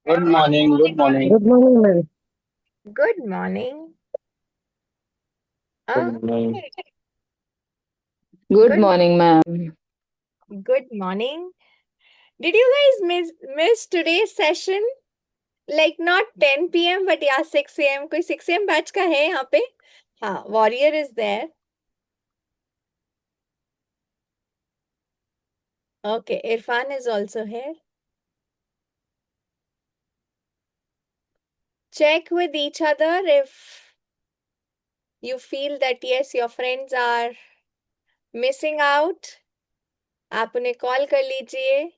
Good morning. Good morning. Good morning, ma'am. Good morning. Good Uh, morning. Good good morning, ma'am. good morning. Did you guys miss today's session? Like not 10 p.m. but yeah 6 a.m. कोई 6 a.m. Batch का है यहाँ पे? हाँ, Warrior is there. Okay, Irfan is also here. Check with each other if you feel that yes, your friends are missing out. आप उन्हें call कर लीजिए.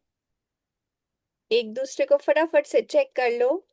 एक दूसरे को फटाफट से चेक कर लो.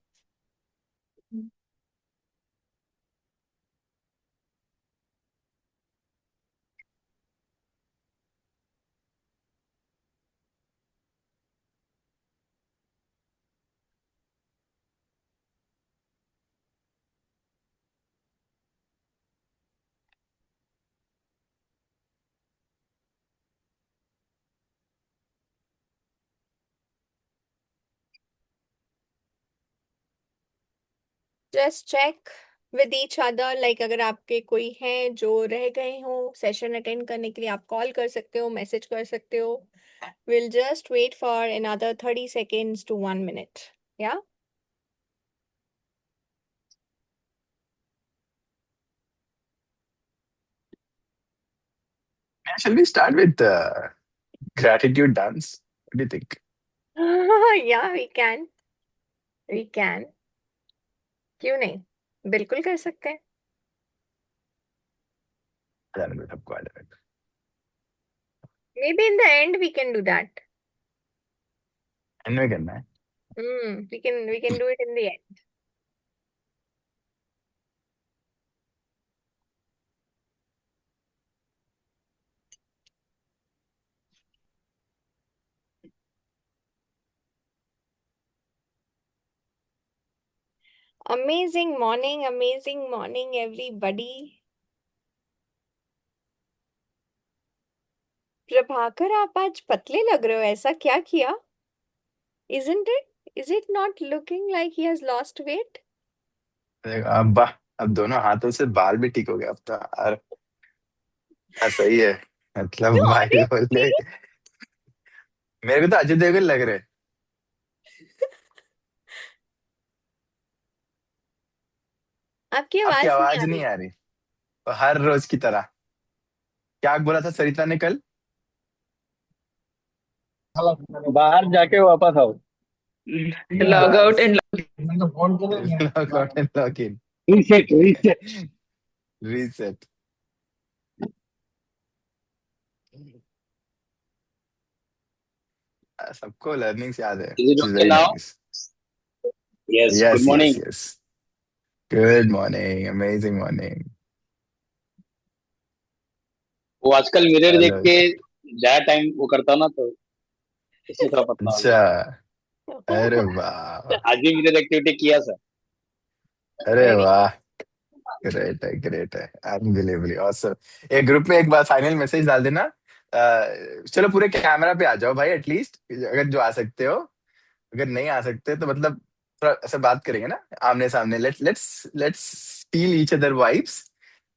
Just check with each other like अगर आपके कोई हैं जो रह गए हो सेशन अटेंड करने के लिए आप कॉल कर सकते हो मैसेज कर सकते हो. Will just wait for another 30 seconds to 1 minute. या Shall we start with gratitude dance? What do you think? या वी कैन क्यों नहीं बिल्कुल कर सकते हैं. I don't know, सबको आ जाएगा. Maybe in the end we can do that. End में करना है. We can do it in the end. Amazing morning, everybody. Prabhakar आप आज पतले लग रहे हो ऐसा क्या किया? Isn't it? Is it not looking like he has lost weight? अब दोनों हाथों से बाल भी ठीक हो गया अब तो यार. हाँ, सही है. मतलब No, भाई बोले honestly. मेरे को तो अजय देवगन लग रहे. आपकी आपकी आवाज नहीं आ आवाज रही. नहीं आ रही. तो हर रोज की तरह. क्या बोला था सरिता ने कल? बाहर जाके वापस आओ. Log out बस. and मैं तो फोन के लिए log out and log in. Reset reset. Reset. सबको लर्निंग्स याद है. Is it is okay very now? Nice. Yes. Good yes morning. Yes yes. Good morning. Amazing morning. वो आजकल मिरर देख चलो. के ज्यादा टाइम वो करता ना तो इससे थोड़ा पतला हो अच्छा. गया. अरे वाह. आज भी मिरर एक्टिविटी किया सर. अरे Very. वाह. ग्रेट है ग्रेट है. Unbelievably awesome. एक ग्रुप में एक बार फाइनल मैसेज डाल देना. चलो पूरे कैमरा पे आ जाओ भाई एटलीस्ट अगर जो आ सकते हो. अगर नहीं आ सकते तो मतलब थोड़ा ऐसा बात करेंगे ना आमने सामने. Let's feel each other vibes.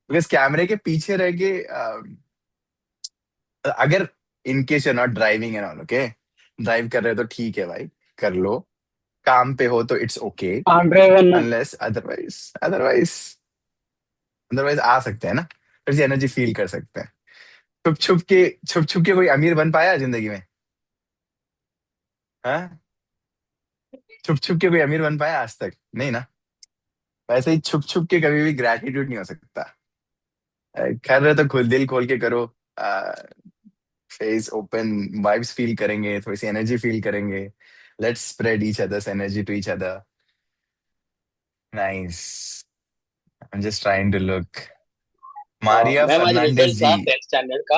Because कैमरे के पीछे रह के अगर in case you not driving and all okay. Drive कर रहे हो तो ठीक है भाई. कर लो. काम पे हो तो it's okay. Driver. Unless otherwise आ सकते हैं ना. थोड़ी सी एनर्जी फील कर सकते हैं. छुप छुप के कोई अमीर बन पाया जिंदगी में? हाँ. छुप छुप के कोई अमीर बन पाया आज तक? नहीं ना. वैसे ही छुप छुप के कभी भी ग्रेटिट्यूड नहीं हो सकता. कर रहे तो खुद दिल खोल के करो. Face open. वाइब्स फील करेंगे. थोड़ी सी एनर्जी फील करेंगे. Let's spread each others energy to each other. Nice. I am just trying to look. Maria ma'am आज फर्नांडिस रिजल्ट जी. था 10th स्टैंडर्ड का.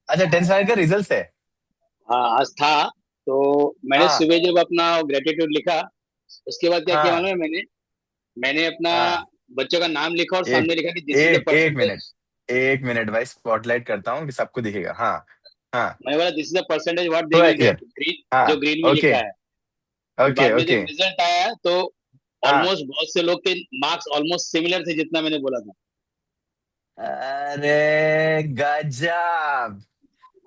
अच्छा 10th स्टैंडर्ड का रिजल्ट है. हाँ आज था. तो मैंने हाँ सुबह जब अपना ग्रेटिट्यूड लिखा उसके बाद क्या किया मालूम हाँ है मैंने. मैंने अपना हाँ. बच्चों का नाम लिखा और एक सामने लिखा कि दिस इज द एक एक मिनट. परसेंटेज. एक मिनट भाई स्पॉटलाइट करता हूँ कि सबको दिखेगा. हाँ. हाँ. मैंने बोला this is the percentage what they तो विल इधर. Get green. जो हाँ. ग्रीन में ओके. लिखा है. फिर ओके बाद में ओके। जब रिजल्ट आया तो हाँ। ऑलमोस्ट बहुत से लोग के मार्क्स ऑलमोस्ट सिमिलर थे जितना मैंने बोला था। अरे गजब।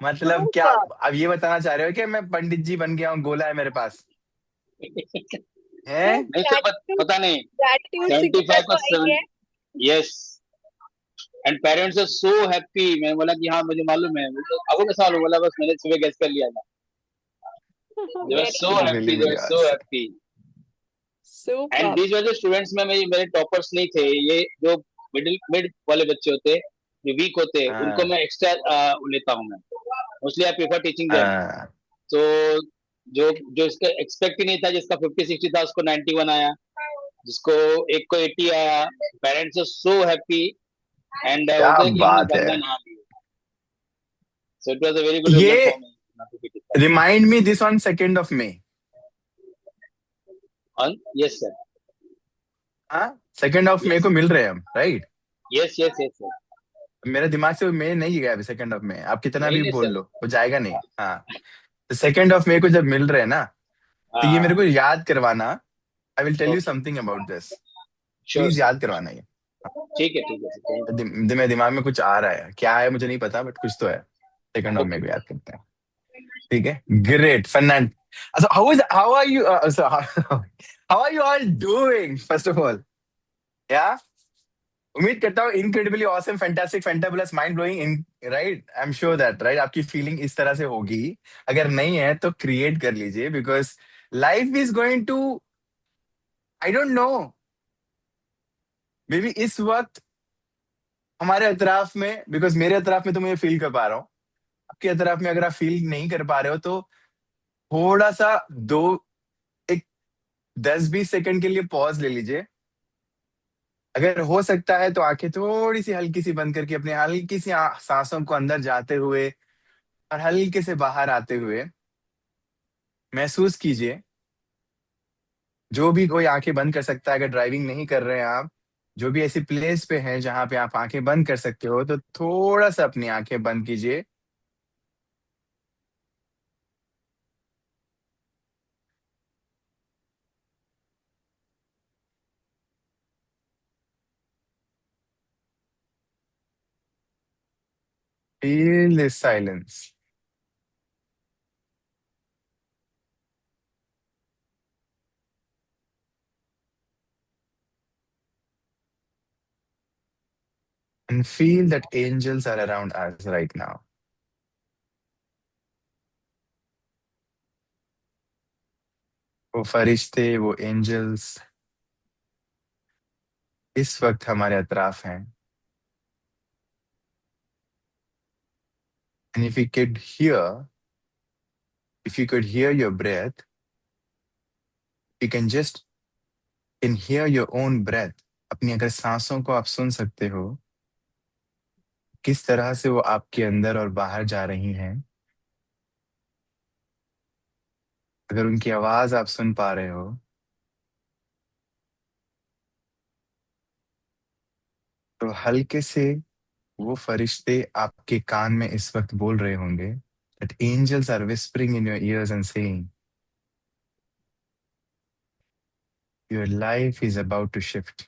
मतलब क्या Super. अब ये बताना चाह रहे हो कि मैं पंडित जी बन गया हूँ, गोला है मेरे पास तो है? नहीं सर, पता नहीं। ग्रैटिट्यूड से गोला 75 तो का आई है। 7। Yes. And parents are so happy. मैंने बोला कि हाँ मुझे मालूम है। आपको कैसा मालूम? बोला बस मैंने सुबह गेस कर लिया था। They were very so nice. Really happy, they really were so awesome. Happy. And super. These were the students में मेरे टॉपर्स नहीं थे ये। जो मिड वाले बच्चे होते, जो वीक होते, उनको हाँ मैं एक्स्ट्रा लेता हूँ मैं। Mostly I prefer teaching them. हाँ। तो जो जो इसका एक्सपेक्ट ही नहीं था, जिसका 50-60 था उसको 91 आया, जिसको एक को 80 आया। Parents are so happy. And क्या बोलते हैं कि हमने बात है। गंगा नहा ली। So it was a very good ये result for me. Remind me this on 2nd of May। On yes sir. हाँ, 2nd of May यस को मिल रहे हैं हम, right? Yes yes yes sir. मेरे दिमाग से मे नहीं गया अभी 2nd of May, आप कितना नहीं भी नहीं बोल सर। लो वो जाएगा नहीं। हाँ, तो 2nd of May को जब मिल रहे हैं ना, तो ये मेरे हाँ। को याद करवाना। I will tell you okay. Something about this. Sure please sir. याद करवाना ये। ठीक है सर। मेरे दिमाग में कुछ आ रहा है, क्या है मुझे नहीं पता, बट कुछ तो है। 2nd of May okay. को याद करते हैं। ठीक है, ग्रेट फर्नांड। अच्छा, how are you how are you all doing first of all? या उम्मीद करता हूँ incredibly awesome fantastic fantabulous mind blowing, right? I am sure that, right? आपकी फीलिंग इस तरह से होगी। अगर नहीं है तो क्रिएट कर लीजिए, because life is going to, I don't know, maybe इस वक्त हमारे अतराफ में, बिकॉज मेरे अतराफ में तो मुझे फील कर पा रहा हूँ। आपके अतराफ में अगर आप फील नहीं कर पा रहे हो तो थोड़ा सा दो एक 10-20 सेकंड के लिए पॉज ले लीजिए। अगर हो सकता है तो आंखें थोड़ी सी हल्की सी बंद करके अपने हल्की सी सांसों को अंदर जाते हुए और हल्के से बाहर आते हुए महसूस कीजिए। जो भी कोई आंखें बंद कर सकता है, अगर ड्राइविंग नहीं कर रहे हैं आप, जो भी ऐसी प्लेस पे हैं जहां पे आप आंखें बंद कर सकते हो, तो थोड़ा सा अपनी आंखें बंद कीजिए। Feel this silence and feel that angels are around us right now. वो फरिश्ते, वो एंजल्स इस वक्त हमारे अतराफ हैं। And if you could hear your breath, you can just can hear your own breath। अपनी अगर सांसों को आप सुन सकते हो, किस तरह से वो आपके अंदर और बाहर जा रही हैं। अगर उनकी आवाज आप सुन पा रहे हो, तो हल्के से वो फरिश्ते आपके कान में इस वक्त बोल रहे होंगे, that angels are whispering in your ears and saying, your life is about to shift,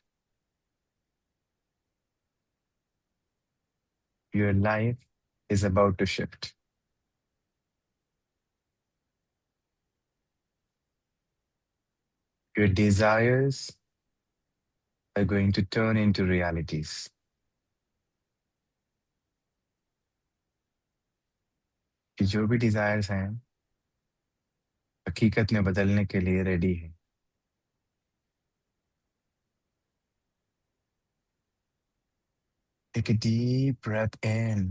your life is about to shift। your desires are going to turn into realities। कि जो भी डिजायर्स हैं हकीकत में बदलने के लिए रेडी है। Take a deep breath in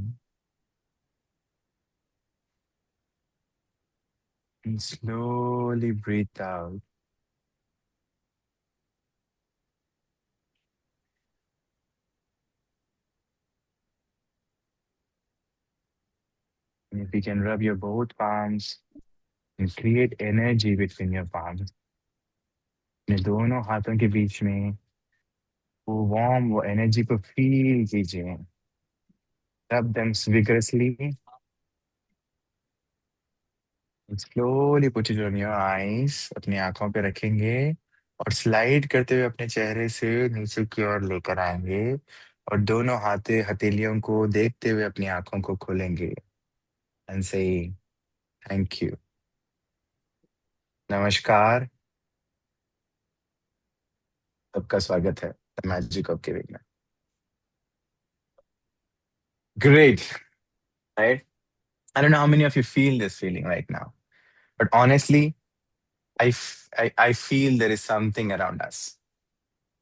and slowly breathe out। And if you can rub your both palms and create energy between your palms, अपने दोनों हाथों के बीच में वो वार्म, वो एनर्जी को फील कीजिए। Rub them vigorously slowly put it on your eyes, अपनी आंखों पे रखेंगे और स्लाइड करते हुए अपने चेहरे से नीचे की ओर लेकर आएंगे और दोनों हाथे हथेलियों को देखते हुए अपनी आंखों को खोलेंगे एंड से थैंक यू, नमस्कार, सबका स्वागत है द मैजिक ऑफ गिविंग में। Great, right? I don't know how many of you feel this feeling right now, but honestly, I feel there is something around us.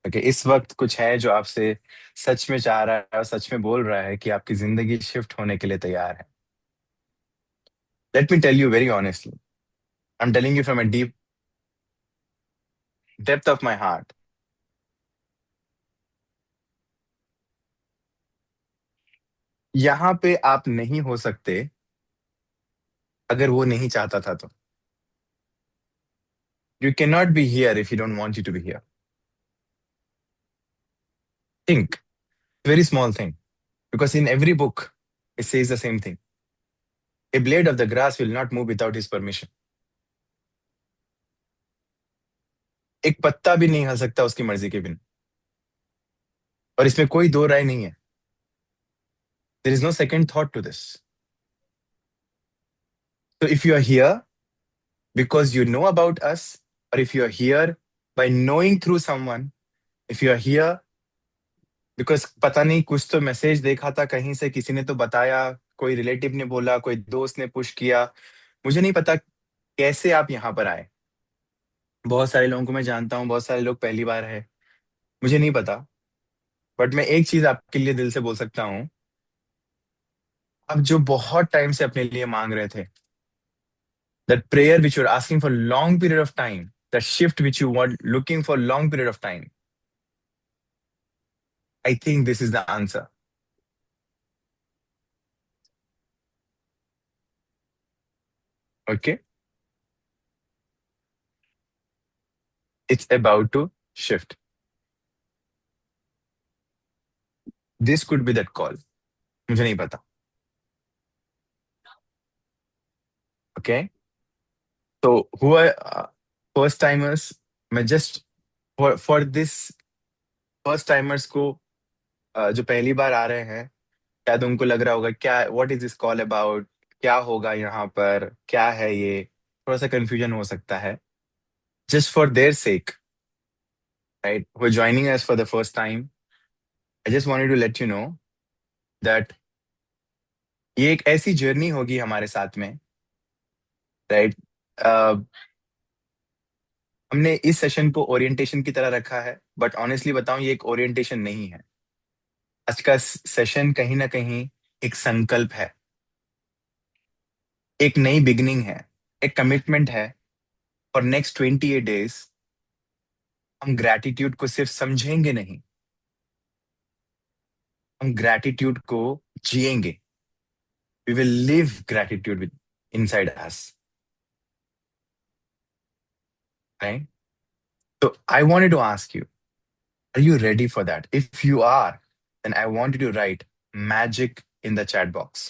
Okay, इस वक्त कुछ है जो आपसे सच में चाह रहा है और सच में बोल रहा है कि आपकी जिंदगी शिफ्ट होने के लिए तैयार है। Let me tell you very honestly, I'm telling you from a deep depth of my heart. यहाँ पे आप नहीं हो सकते अगर वो नहीं चाहता था तो। You cannot be here if he don't want you to be here. Think, very small thing, because in every book it says the same thing. A blade of the grass will not move without his permission. एक पत्ता भी नहीं हिल सकता उसकी मर्जी के बिना, और इसमें कोई दो राय नहीं है। There is no second thought to this. So if you are here because you know about us, or if you are here by knowing through someone, if you are here because पता नहीं कुछ तो message देखा था कहीं से, किसी ने तो बताया, कोई रिलेटिव ने बोला, कोई दोस्त ने पुश किया, मुझे नहीं पता कैसे आप यहाँ पर आए। बहुत सारे लोगों को मैं जानता हूँ, बहुत सारे लोग पहली बार है, मुझे नहीं पता, बट मैं एक चीज आपके लिए दिल से बोल सकता हूँ। आप जो बहुत टाइम से अपने लिए मांग रहे थे, that prayer which you're asking for long period of time, that shift which you want looking for long period of time, I think this is the answer. Okay, it's about to shift. This could be that call, मुझे नहीं पता। Okay, so who are first timers, मैं just for this first timers को जो पहली बार आ रहे हैं, शायद उनको लग रहा होगा क्या, what is this call about, क्या होगा यहाँ पर, क्या है ये, थोड़ा सा कंफ्यूजन हो सकता है। Just for their sake, right, who are joining us for the first time, I just wanted to let you know that ये एक ऐसी जर्नी होगी हमारे साथ में, राइट? हमने इस सेशन को ओरिएंटेशन की तरह रखा है, बट ऑनेस्टली बताऊं ये एक ओरिएंटेशन नहीं है। आज का सेशन कहीं ना कहीं एक संकल्प है, एक नई बिगनिंग है, एक कमिटमेंट है। और नेक्स्ट 28 डेज हम ग्रैटिट्यूड को सिर्फ समझेंगे नहीं, हम ग्रैटिट्यूड को जिएंगे। We will live gratitude with inside us, right? So I wanted to ask you, are you ready for that? If you are, then I want you to write magic in the chat box.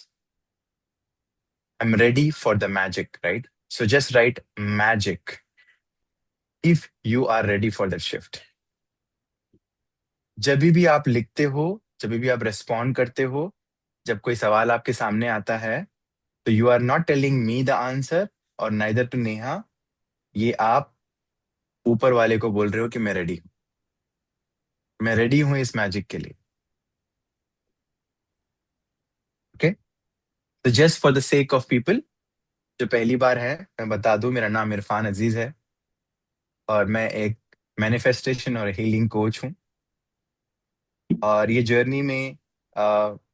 I'm ready for the magic, right? So just write magic if you are ready for that shift. जब भी आप लिखते हो, जब भी आप respond करते हो, जब कोई सवाल आपके सामने आता है, तो you are not telling me the answer और नाइदर टू नेहा, ये आप ऊपर वाले को बोल रहे हो कि मैं रेडी हूं, मैं रेडी हूं इस मैजिक के लिए। ओके, तो just for the sake of people जो पहली बार है, मैं बता दूं, मेरा नाम इरफान अजीज है और मैं एक मैनिफेस्टेशन और हीलिंग कोच हूं। और ये जर्नी में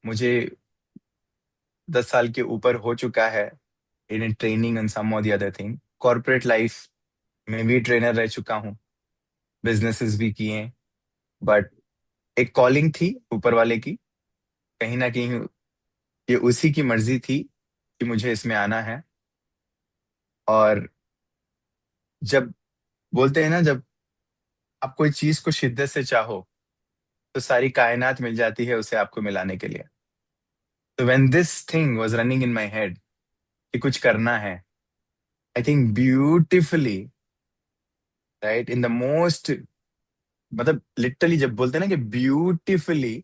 मुझे 10 साल के ऊपर हो चुका है इन ट्रेनिंग एंड सम और the other thing. Corporate life में भी ट्रेनर रह चुका हूँ, बिजनेसेस भी किए, बट एक कॉलिंग थी ऊपर वाले की, कहीं ना कहीं ये उसी की मर्जी थी कि मुझे इसमें आना है। और जब बोलते हैं ना, जब आप कोई चीज को शिद्दत से चाहो तो सारी कायनात मिल जाती है उसे आपको मिलाने के लिए। तो when this thing was running in my head कि कुछ करना है, I think beautifully, right, in the most, मतलब लिटरली जब बोलते हैं ना कि beautifully,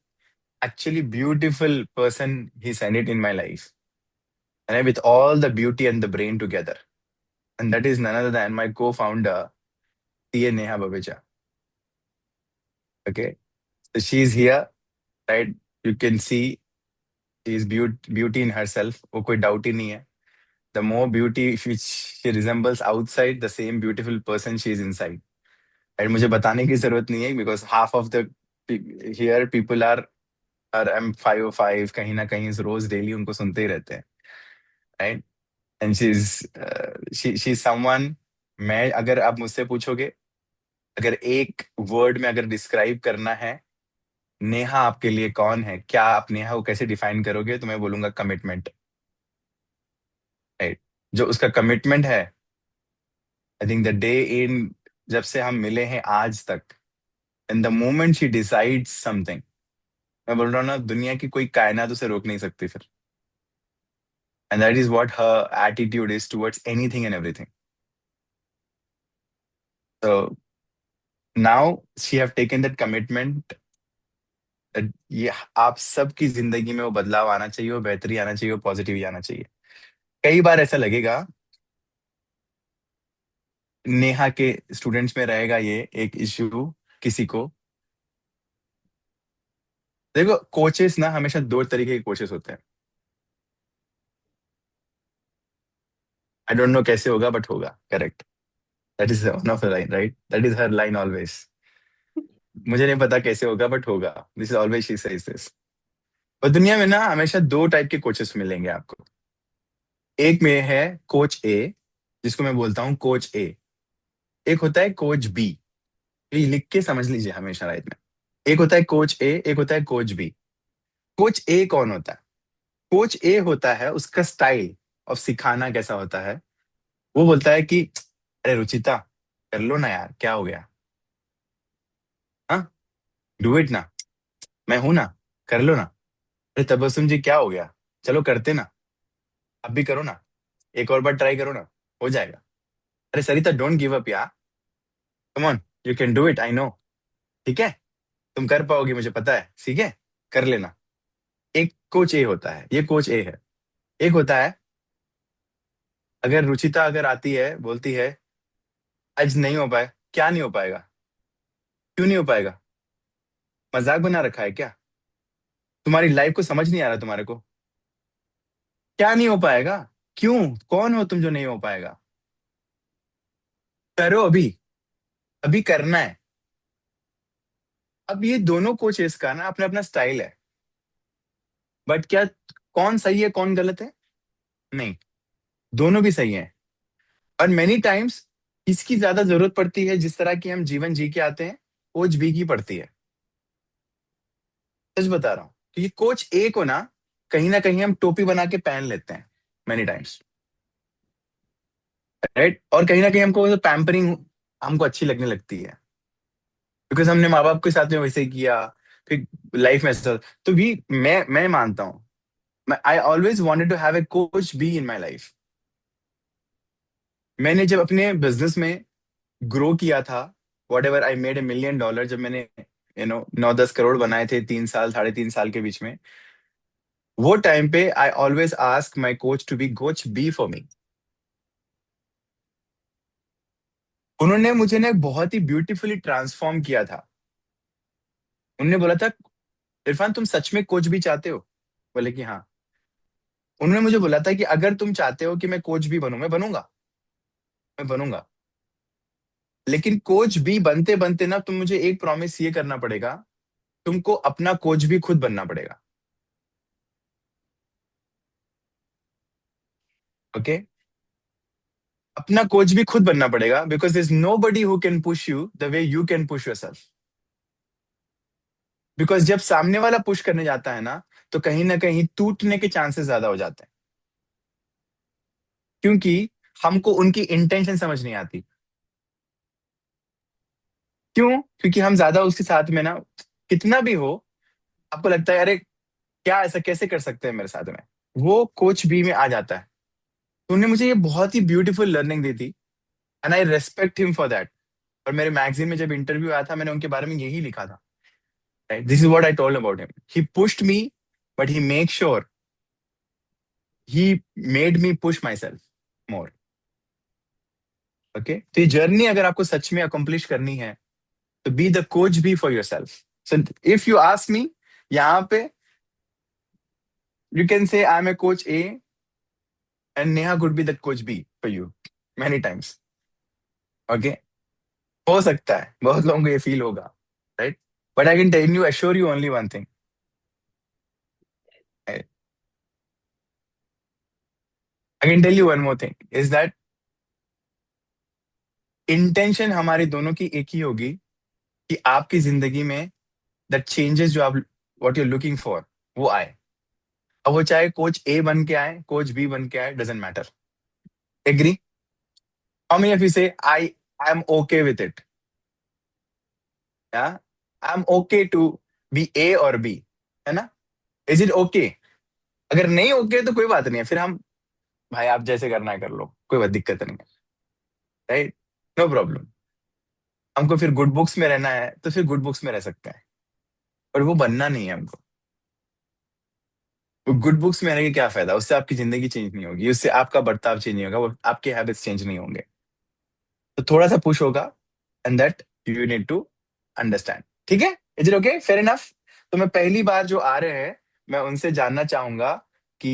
actually beautiful person he sent it in my life, and with all the beauty and the brain together, and that is none other than my co-founder TA Neha Babecha. Okay, so she's here, right? You can see she is beauty in herself, वो कोई doubt ही नहीं है. The more beauty which she resembles outside, the same beautiful person she is inside. And मुझे बताने की जरूरत नहीं है, because half of the here people are M505, कहीं ना कहीं रोज डेली उनको सुनते ही रहते हैं, right? And she's someone, मैं, अगर आप मुझसे पूछोगे, अगर एक वर्ड में अगर डिस्क्राइब करना है नेहा आपके लिए कौन है, क्या आप नेहा को कैसे डिफाइन करोगे, तो मैं बोलूंगा कमिटमेंट, राइट? जो उसका कमिटमेंट है, I think the day in, जब से हम मिले हैं आज तक, in the moment she decides something, मैं बोल रहा हूँ ना, दुनिया की कोई कायनात उसे रोक नहीं सकती फिर. And that is what her attitude is towards anything and everything. So now she have taken that commitment that ये आप सबकी जिंदगी में वो बदलाव आना चाहिए, वो बेहतरी आना चाहिए, वो पॉजिटिव आना चाहिए. कई बार ऐसा लगेगा नेहा के स्टूडेंट्स में रहेगा ये एक इश्यू किसी को. देखो, कोचेस ना हमेशा दो तरीके के कोचेस होते हैं. आई डोंट नो कैसे होगा, बट होगा, correct. That is one of the line, right? That is her line always. मुझे नहीं पता कैसे होगा, बट होगा. This is always she says this. और दुनिया में ना हमेशा दो टाइप के कोचेस मिलेंगे आपको. एक में है कोच ए, जिसको मैं बोलता हूँ कोच ए. एक होता है कोच बी. ये लिख के समझ लीजिए हमेशा राइट में. एक होता है कोच ए, एक होता है कोच बी. कोच ए कौन होता है? कोच ए होता है, उसका स्टाइल ऑफ सिखाना कैसा होता है, वो बोलता है कि अरे रुचिता, कर लो ना यार, क्या हो गया, हाँ, डू इट ना, मैं हूं ना, कर लो ना. अरे तबस्सुम जी, क्या हो गया, चलो करते ना, अब भी करो ना, एक और बार ट्राई करो ना, हो जाएगा. अरे सरिता, डोंट गिव अप यार, come on, you can do it, I know. ठीक है, तुम कर पाओगी, मुझे पता है, ठीक है, कर लेना. एक कोच ए होता है, ये कोच ए है. एक होता है, अगर रुचिता अगर आती है, बोलती है आज नहीं हो पाए, क्या नहीं हो पाएगा, क्यों नहीं हो पाएगा, मजाक बना रखा है क्या, तुम्हारी लाइफ को समझ नहीं आ रहा तुम्हारे को, क्या नहीं हो पाएगा, क्यों, कौन हो तुम जो नहीं हो पाएगा, करो अभी, अभी करना है. अब ये दोनों कोचेस का ना अपना अपना स्टाइल है, बट क्या कौन सही है कौन गलत है? नहीं, दोनों भी सही है. और मेनी टाइम्स किसकी ज्यादा जरूरत पड़ती है, जिस तरह की हम जीवन जी के आते हैं, कोच बी की पड़ती है. सच बता रहा हूँ, क्योंकि कोच ए को ना कहीं हम टोपी बना के पहन लेते हैं मेनी टाइम्स, राइट? और कहीं ना कहीं हमको पैम्परिंग हमको अच्छी लगने लगती है, बिकॉज हमने माँ बाप के साथ में वैसे ही किया, फिर लाइफ में ऐसा. तो भी मैं मानता हूँ, I always wanted to have a coach be in my life. मैंने जब अपने बिजनेस में ग्रो किया था, whatever I made $1 million, जब मैंने 9-10 करोड़ बनाए थे 3 साल 3.5 साल के बीच में, वो टाइम पे I always ask my coach to be coach be for me. उन्होंने मुझे ना बहुत ही ब्यूटीफुली ट्रांसफॉर्म किया था. उन्होंने बोला था, इरफान तुम सच में कोच भी चाहते हो? बोले कि हाँ. उन्होंने मुझे बोला था कि अगर तुम चाहते हो कि मैं कोच भी बनूं, मैं बनूंगा, मैं बनूंगा. लेकिन कोच भी बनते बनते ना तुम मुझे एक प्रॉमिस ये करना पड़ेगा, तुमको अपना कोच भी खुद बनना पड़ेगा. ओके, अपना कोच भी खुद बनना पड़ेगा, because there is nobody who can push you the way you can push yourself. Because जब सामने वाला पुश करने जाता है तो कहीं ना कहीं टूटने के चांसेस ज्यादा हो जाते हैं, क्योंकि हमको उनकी इंटेंशन समझ नहीं आती. क्यों? क्योंकि हम ज्यादा उसके साथ में कितना भी हो, आपको लगता है अरे क्या ऐसा कैसे कर सकते हैं मेरे साथ में, वो कोच बी में आ जाता है. उन्होंने मुझे ये बहुत ही ब्यूटीफुल लर्निंग दी थी, and I respect him for that. और मेरे मैगजीन में जब इंटरव्यू आया था, मैंने उनके बारे में यही लिखा था। Right, this is what I told about him. He pushed me, but he make sure he made me push my self more. Okay, तो ये जर्नी अगर आपको सच में अकम्प्लिश करनी है, तो be the coach be for yourself. So if you ask me, यहाँ पे you can say I am a coach a and Neha could be the coach be for you many times. Okay, हो सकता है बहुत लोगों को ये feel होगा, right, but I can tell you, assure you only one thing. I can tell you one more thing is that intention हमारी दोनों की एक ही होगी कि आपकी जिंदगी में दैट चेंजेस जो आप व्हाट यू लुकिंग फॉर वो आए। अब वो चाहे कोच ए बन के आए, कोच बी बन के आए, doesn't matter. Agree? How many of you say I am okay with it? या I am okay to be A और बी, है ना? Is it okay? अगर नहीं ओके तो कोई बात नहीं है, फिर हम भाई आप जैसे करना है कर लो, कोई बात दिक्कत नहीं है, राइट, नो प्रॉब्लम। हमको फिर गुड बुक्स में रहना है तो फिर गुड बुक्स में रह सकते हैं, पर वो बनना नहीं है हमको। गुड बुक्स में रहने का क्या फायदा? उससे आपकी जिंदगी चेंज नहीं होगी, उससे आपका बर्ताव चेंज नहीं होगा, वो आपके हैबिट्स चेंज नहीं होंगे। तो थोड़ा सा पुश होगा, and that you need to understand. ठीक है, is it okay? Fair enough. तो मैं पहली बार जो आ रहे हैं, मैं उनसे जानना चाहूंगा कि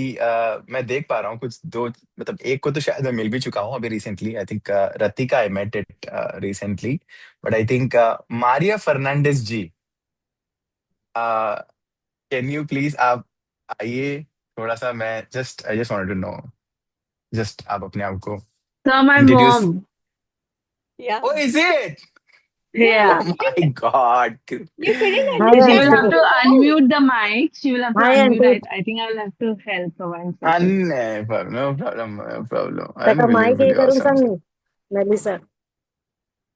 मैं देख पा रहा हूँ कुछ दो, मतलब एक को तो शायद मैं मिल भी चुका हूँ अभी recently, I think Ratika, I met it recently, but I think Maria Fernandes ji, can you please आप आइए थोड़ा सा, मैं just I just wanted to know, just आप अपने आप को So my introduce. mom. Yeah. Oh, is it? Yeah. Oh my God. You couldn't She will understand have her to voice? unmute the mic. She will have to Hi, unmute. Auntie. I think I will have to help her 1 second. No problem, no problem, no problem. Taka mic Unbelievably करूँ awesome. सांग Melissa.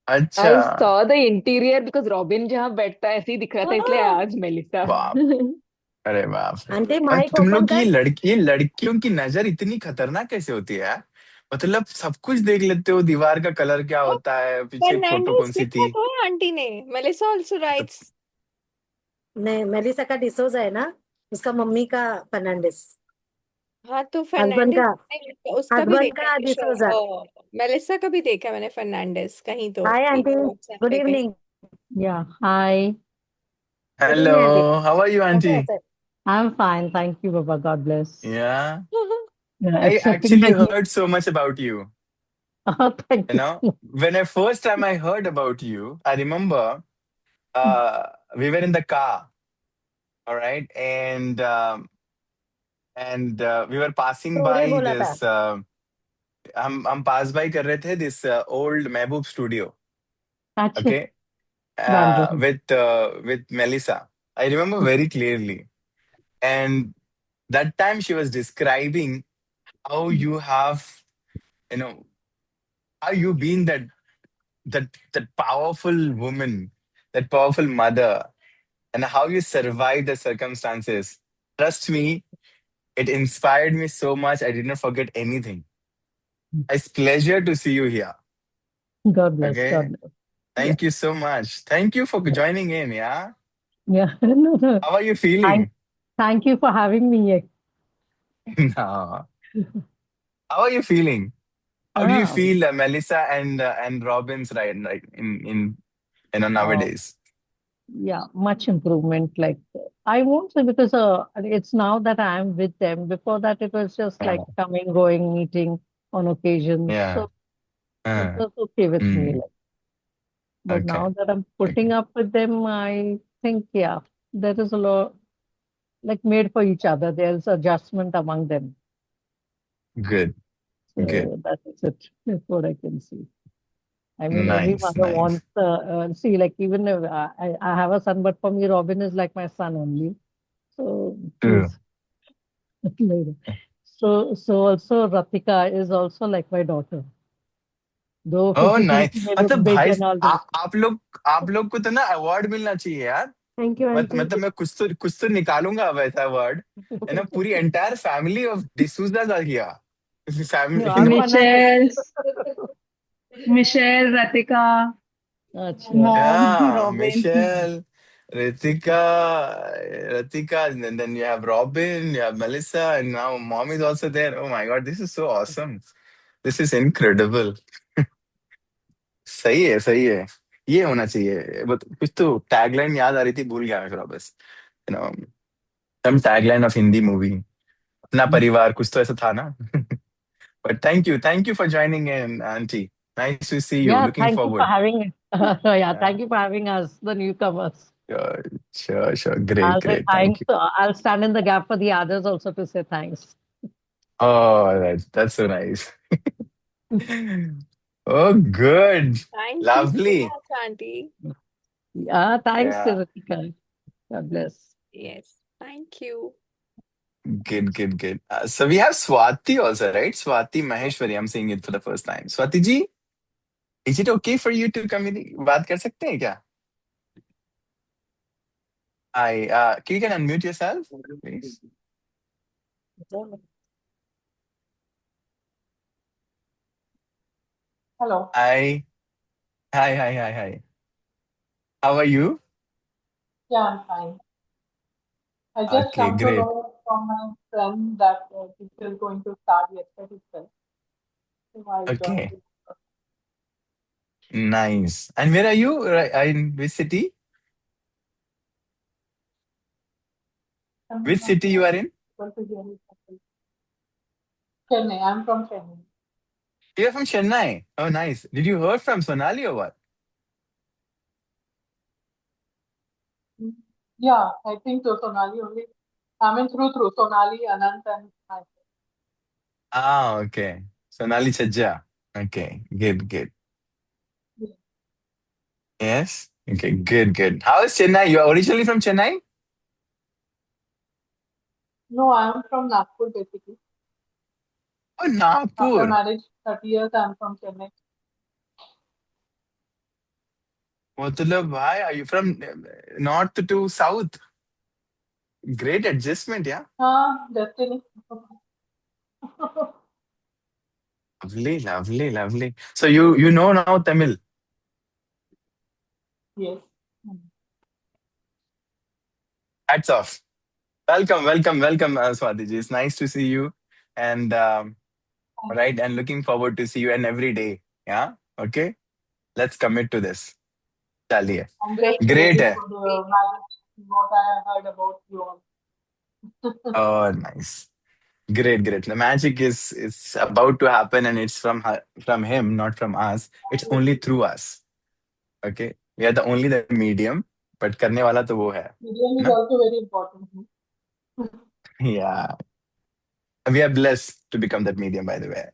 अच्छा, I saw the interior because Robin जहाँ बैठता है ऐसे ही दिख रहा था इसलिए Oh, आज मेलिसा बाप, अरे बाप रे। Auntie, और mic तुम लोग open की कर. ये लड़कियों की नजर इतनी खतरनाक कैसे होती है यार? मतलब सब कुछ देख लेते हो, दीवार का कलर क्या oh, होता है, पीछे फोटो Fernandez कौन सी लिखा थी? तो है आंटी ने. Melissa also writes. नहीं, मेलिसा का डिसोजा है ना, उसका मम्मी का फर्नांडिस. हाँ तो हस्बैंड फर्नांडिस का उसका भी हस्बैंड देखा का है डिसोजा. मेलिसा का भी देखा मैंने फर्नांडिस कहीं तो हाय आंटी, WhatsApp गुड पे कहीं. Evening. Yeah. Hi. Good hello, evening aunty. How are you कैसे आंटी? हैं sir? I'm fine. Thank you, Baba. God bless. या, Yeah, I accepting my actually gift. heard so much about you. Oh, thank You you know, so much. when I first time I heard about you, I remember we were in the car, all right, and we were passing story by बोला था. this. हम पास bye कर रहे थे this old Mehboob studio, Actually, okay, Bandra. with Melissa. I remember very clearly, and that time she was describing how you have, you know, how you been that powerful woman, that powerful mother, and how you survived the circumstances. Trust me, it inspired me so much. I did not forget anything. It's pleasure to see you here. God bless. Okay. God bless. Yeah. Thank you so much. Thank you for joining in. Yeah. Yeah. No, no. How are you feeling? Thank you for having me here. No. How are you feeling? How do you Ah, feel, Melissa and Robin's right in oh, nowadays? yeah, much improvement. Like I won't say because it's now that I'm with them. Before that, it was just like Oh, coming, going, meeting on occasions. yeah. So it Uh, was okay with me. mm, Like, but okay. now that I'm Okay. putting up with them, I think, yeah, there is a lot like made for each other. There's adjustment among them. Good. Good. So that is it. That's what I can see. I mean, every Nice. mother Nice. wants, see, like even if I have a son, but for me, Robin is like my son only. So True. he's later. So also Ratika is also like my daughter. Though Oh, physically nice. she may look मतलब big भाई, and all that. आप लोग को तो ना award मिलना चाहिए यार। Thank you aunty. मतलब मैं कुछ तो निकालूंगा वैसा अवार्ड, है ना? पूरी entire family of D'Souzas are here, family No, Aparna Michelle, Ratika, अच्छा Mom, Yeah, Robin. Michelle, Ritika, and then you have Robin, you have Melissa, and now mom is also there. Oh my God, this is so awesome. This is incredible. सही है, सही है। ये होना चाहिए। But कुछ तो टैगलाइन याद आ रही थी, भूल गया मैं फिर वापस। You know, some tagline of Hindi movie, अपना परिवार, कुछ तो ऐसा था ना। But thank you for joining in aunty. Nice to see you, yeah, looking thank you for forward. having yeah, thank you for having us, the newcomers. Sure, great, I'll say great, thank thanks. you. I'll stand in the gap for the others also to say thanks. Oh, that's so nice. Oh, good. Thank you so Lovely. much, Auntie. Yeah, thanks, Yeah, Ritika. God bless. Yes, thank you. good. So we have Swati also, right? Swati Maheshwari. I'm saying it for the first time. Swati ji, is it okay for you to बात कर सकते हैं क्या? Hi, you can unmute yourself, please. Hello. Hi. Hi. How are you? Yeah, I'm fine. I just Okay, come to great. know from my friend that this is going to start yesterday itself. So I joined Okay, it. nice. And where are you? In which city? I'm Which city you are in? able to hear it. Chennai. I'm from Chennai. You're from Chennai. Oh, nice. Did you heard from Sonali or what? Mm. Yeah, I think so. Sonali only. I mean, through Sonali, Anant, and myself. Ah, okay. Sonali Chajja. Okay, good. Yeah. Yes? Okay, good. How is Chennai? You are originally from Chennai? No, I'm from Nagpur basically. Oh, After Nagpur. marriage, 30 years, I'm from Chennai. Matlab, why are you from north to south? Great adjustment, yeah. Destiny. Lovely. So you know now Tamil. Yes. Mm. Hats off. Welcome, Swati ji. It's nice to see you, and Thank right, you. and looking forward to see you and every day. Yeah. Okay. Let's commit to this. Chaliye. I'm Great just Great. waiting to है. for the see. magic, what I have heard about you all. Oh, nice. Great. The magic is about to happen, and it's from him, not from us. It's only through us. Okay. We are the medium, but करने वाला तो वो है, Medium is ना? also very important. Yeah. We are blessed to become that medium, by the way.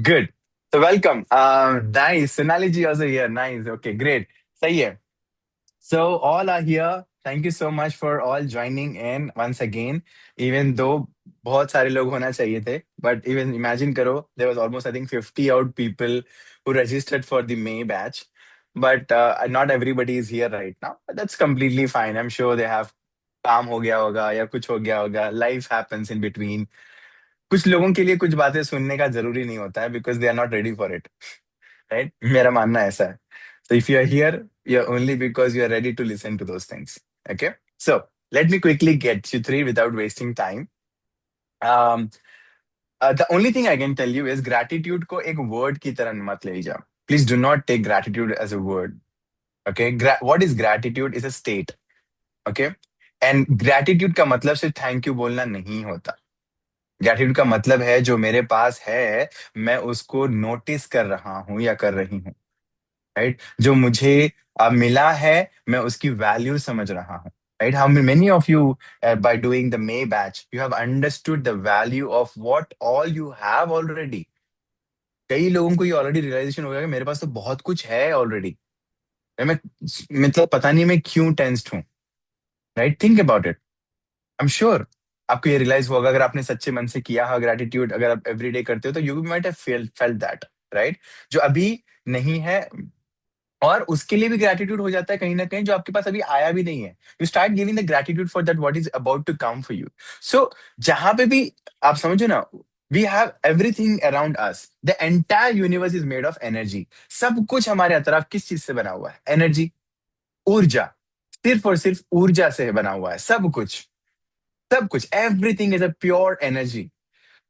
Good. So welcome. Nice. Sonali ji also here. Nice. Okay, great. सही है. So all are here. Thank you so much for all joining in once again. Even though बहुत सारे लोग होना चाहिए थे, but even imagine करो, there was almost I think 50 odd people who registered for the May batch, but not everybody is here right now. But that's completely fine. I'm sure they have काम हो गया होगा या कुछ हो गया होगा. Life happens in between. कुछ लोगों के लिए कुछ बातें सुनने का जरूरी नहीं होता है because they are not ready for it. Right? मेरा मानना ऐसा है. So if you are here, you're only because you are ready to listen to those things. Okay? So let me quickly get you through without wasting time. The only thing I can tell you is gratitude को एक word की तरह मत ले जाओ. Please do not take gratitude as a word. Okay? What is gratitude is a state. Okay? And gratitude का मतलब सिर्फ thank you बोलना नहीं होता. Gratitude का मतलब है जो मेरे पास है, मैं उसको नोटिस कर रहा हूं या कर रही हूं. राइट जो मुझे मिला है मैं उसकी वैल्यू समझ रहा हूँ. Right how many of you by doing the may batch you have understood the value of what all you have already. कई लोगों को ये ऑलरेडी रियलाइजेशन हो गया कि मेरे पास तो बहुत कुछ है ऑलरेडी. मैं मतलब पता नहीं मैं क्यों टेंस्ड हूँ. Right think about it. I am sure आपको ये रियलाइज होगा अगर आपने सच्चे मन से किया है ग्रेटिट्यूड अगर आप एवरीडे करते हो तो you might have felt that. Right जो अभी नहीं है और उसके लिए भी ग्रेटिट्यूड हो जाता है कहीं ना कहीं जो आपके पास अभी आया भी नहीं है. You start giving the gratitude for that what is about to come for you. So जहां पे भी आप समझो ना we have everything around us, the entire universe is made of energy. सब कुछ हमारे अतराफ किस चीज से बना हुआ है? एनर्जी, ऊर्जा। सिर्फ और सिर्फ ऊर्जा से बना हुआ है सब कुछ, सब कुछ। Everything is a pure energy,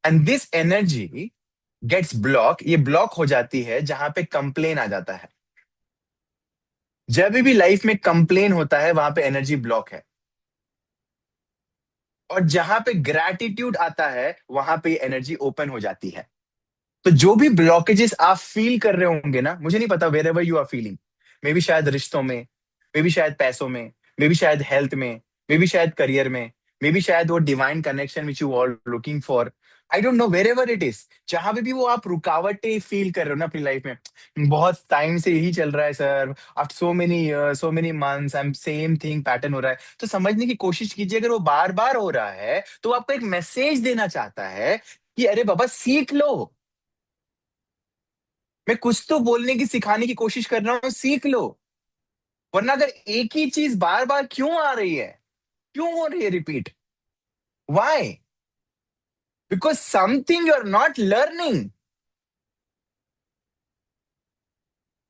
and this energy gets block, ये ब्लॉक हो जाती है जहां पे कंप्लेन आ जाता है। जब भी लाइफ में कंप्लेन होता है वहां पे एनर्जी ब्लॉक है, और जहां पे ग्रैटिट्यूड आता है वहां पे एनर्जी ओपन हो जाती है। तो जो भी ब्लॉकेजेस आप फील कर रहे होंगे ना, मुझे नहीं पता wherever you are feeling, maybe शायद रिश्तों में, मे बी शायद पैसों में, मे बी शायद हेल्थ में, मे बी शायद करियर में, मे बी शायद वो divine connection which you are looking for, I don't know, wherever it is, जहां पे भी वो आप रुकावटें फील कर रहे हो ना अपनी लाइफ में, बहुत टाइम से यही चल रहा है sir, after so many years, so many months, I am same thing pattern हो रहा है, तो समझने की कोशिश कीजिए। अगर वो बार बार हो रहा है तो वो आपको एक मैसेज देना चाहता है कि अरे बाबा सीख लो, मैं कुछ तो बोलने की सिखाने की कोशिश कर रहा हूं, सीख लो। वरना अगर एक ही चीज बार बार क्यों आ रही है, क्यों हो रही है repeat, why? Because something you are not learning,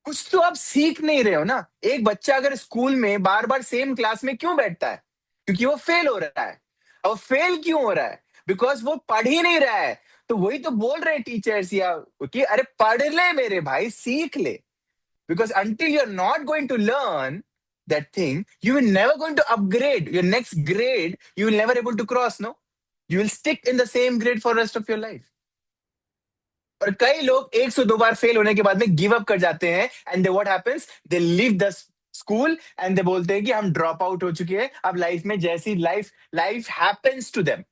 कुछ तो आप सीख नहीं रहे हो ना। एक बच्चा अगर स्कूल में बार बार सेम क्लास में क्यों बैठता है? क्योंकि वो फेल हो रहा है। और फेल क्यों हो रहा है? बिकॉज वो पढ़ ही नहीं रहा है। तो वही तो बोल रहे टीचर्स या कि अरे पढ़ ले मेरे भाई, सीख ले। Because until you're not going to learn that thing, you will never going to upgrade your next grade. You will never able to cross. No, you will stick in the same grade for rest of your life. और कई लोग 102 बार fail होने के बाद में give up कर जाते हैं, and they what happens, they leave the school and they बोलते हैं कि हम ड्रॉप आउट हो चुके हैं। अब लाइफ में जैसी life life happens to them,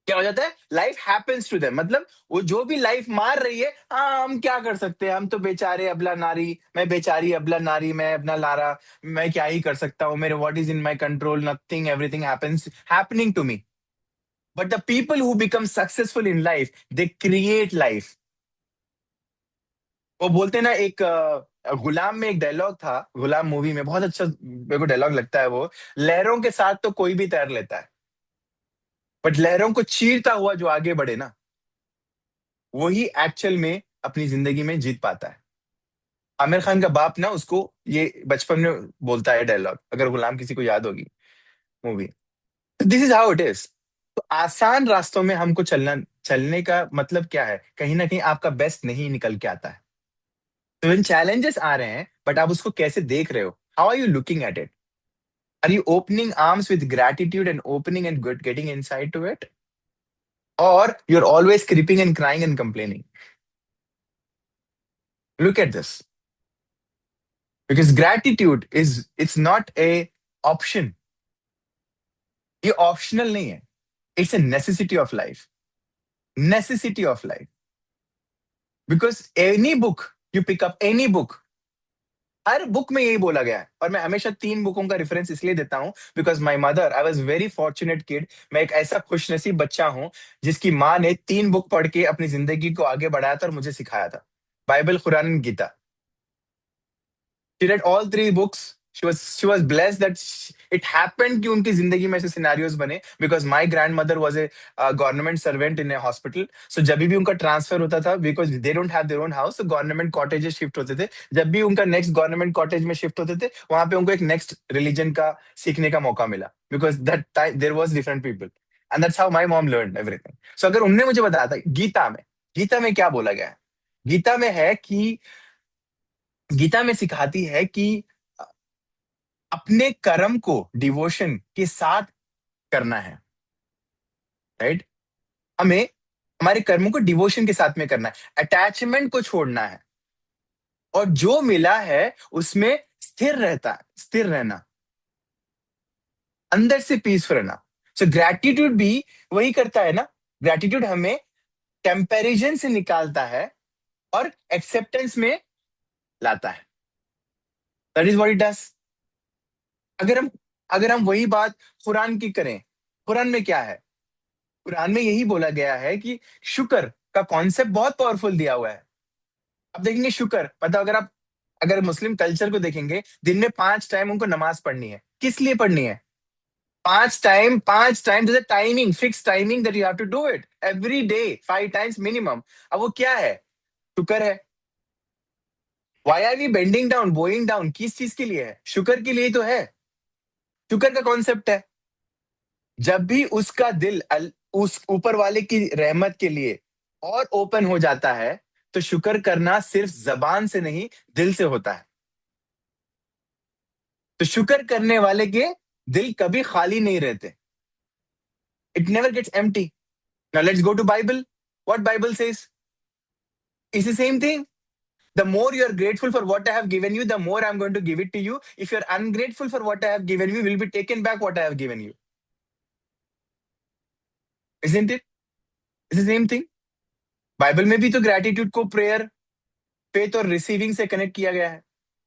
क्या हो जाता है? लाइफ हैपेंस टू देम, मतलब वो जो भी लाइफ मार रही है, हाँ हम क्या कर सकते हैं, हम तो बेचारे अबला नारी, मैं बेचारी अबला नारी, मैं अपना लारा, मैं क्या ही कर सकता हूँ, मेरे what is in my control, nothing, everything happens happening to me. But the people who become successful in life, they create life. वो बोलते हैं ना, एक गुलाम में एक डायलॉग था, गुलाम मूवी में, बहुत अच्छा मेरे को डायलॉग लगता है वो, लहरों के साथ तो कोई भी तैर लेता है, बट लहरों को चीरता हुआ जो आगे बढ़े ना, वही एक्चुअल में अपनी जिंदगी में जीत पाता है। आमिर खान का बाप ना उसको ये बचपन में बोलता है डायलॉग, अगर गुलाम किसी को याद होगी movie. This is how it is. तो आसान रास्तों में हमको चलने का मतलब क्या है? कहीं ना कहीं आपका बेस्ट नहीं निकल के आता है। तो इन चैलेंजेस आ रहे हैं, बट आप उसको कैसे देख रहे हो? How are you looking at it? Are you opening arms with gratitude and opening and getting inside to it, और you are always creeping and crying and complaining? Look at this. Because gratitude is, it's not a option. ये optional नहीं है, it's a necessity of life. Necessity of life. Because any book you pick up, any book, her book में यही बोला गया है। और मैं हमेशा 3 बुकों का रेफरेंस इसलिए देता हूं, because my mother, I was very fortunate kid, मैं एक ऐसा खुशनसीब बच्चा हूं जिसकी माँ ने 3 बुक पढ़ के अपनी जिंदगी को आगे बढ़ाया था और मुझे सिखाया था, Bible, Quran and Gita. She read all 3 books. She was blessed that it happened कि उनकी जिंदगी में ऐसे सिनेरियोस बने, because my grandmother was a government servant in a hospital. So जब भी उनका ट्रांसफर होता था, because they don't have their own house, so government cottages shift होते थे। जब भी उनका नेक्स्ट गवर्नमेंट कॉटेज में शिफ्ट होते थे, वहां पे उनको एक नेक्स्ट रिलीजन का सीखने का मौका मिला, because that time there was different people, and that's how my mom learned everything. So अगर उनने मुझे बताया था गीता में क्या बोला गया है, गीता में है कि, गीता में सिखाती है कि अपने कर्म को डिवोशन के साथ करना है, राइट? हमें हमारे कर्मों को डिवोशन के साथ में करना है, अटैचमेंट को छोड़ना है, और जो मिला है उसमें स्थिर रहना, अंदर से पीस रहना। सो ग्रैटिट्यूड भी वही करता है ना। ग्रैटिट्यूड हमें कंपैरिजन से निकालता है और एक्सेप्टेंस में लाता है। That is what it does. अगर हम वही बात कुरान की करें, कुरान में क्या है? कुरान में यही बोला गया है कि शुक्र का कॉन्सेप्ट बहुत पावरफुल दिया हुआ है। आप देखेंगे शुक्र मतलब, अगर मुस्लिम कल्चर को देखेंगे, दिन में 5 टाइम उनको नमाज पढ़नी है। किस लिए पढ़नी है? 5 time, there's a timing, fixed timing that you have to do it every day, 5 times minimum. अब वो क्या है? शुक्र है. Why are we bending down, bowing down? किस चीज के लिए है? शुक्र के लिए तो है. शुक्र का कॉन्सेप्ट है. जब भी उसका दिल उस ऊपर वाले की रहमत के लिए और ओपन हो जाता है, तो शुक्र करना सिर्फ जबान से नहीं, दिल से होता है. तो शुक्र करने वाले के दिल कभी खाली नहीं रहते. It never gets empty. Now let's go to Bible. What Bible says? It's the same thing. The more you are grateful for what I have given you, the more I'm going to give it to you. If you're ungrateful for what I have given you, will be taken back what I have given you. Isn't it? It's the same thing. Bible में भी तो gratitude को prayer, faith और receiving से connect किया गया है.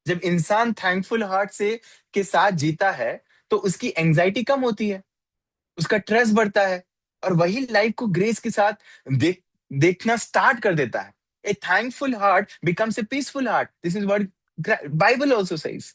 जब इंसान थैंकफुल हार्ट से के साथ जीता है, तो उसकी एंजाइटी कम होती है, उसका ट्रस्ट बढ़ता है, और वही लाइफ को ग्रेस के साथ देखना स्टार्ट कर देता है. A thankful heart becomes a peaceful heart. This is what Bible also says.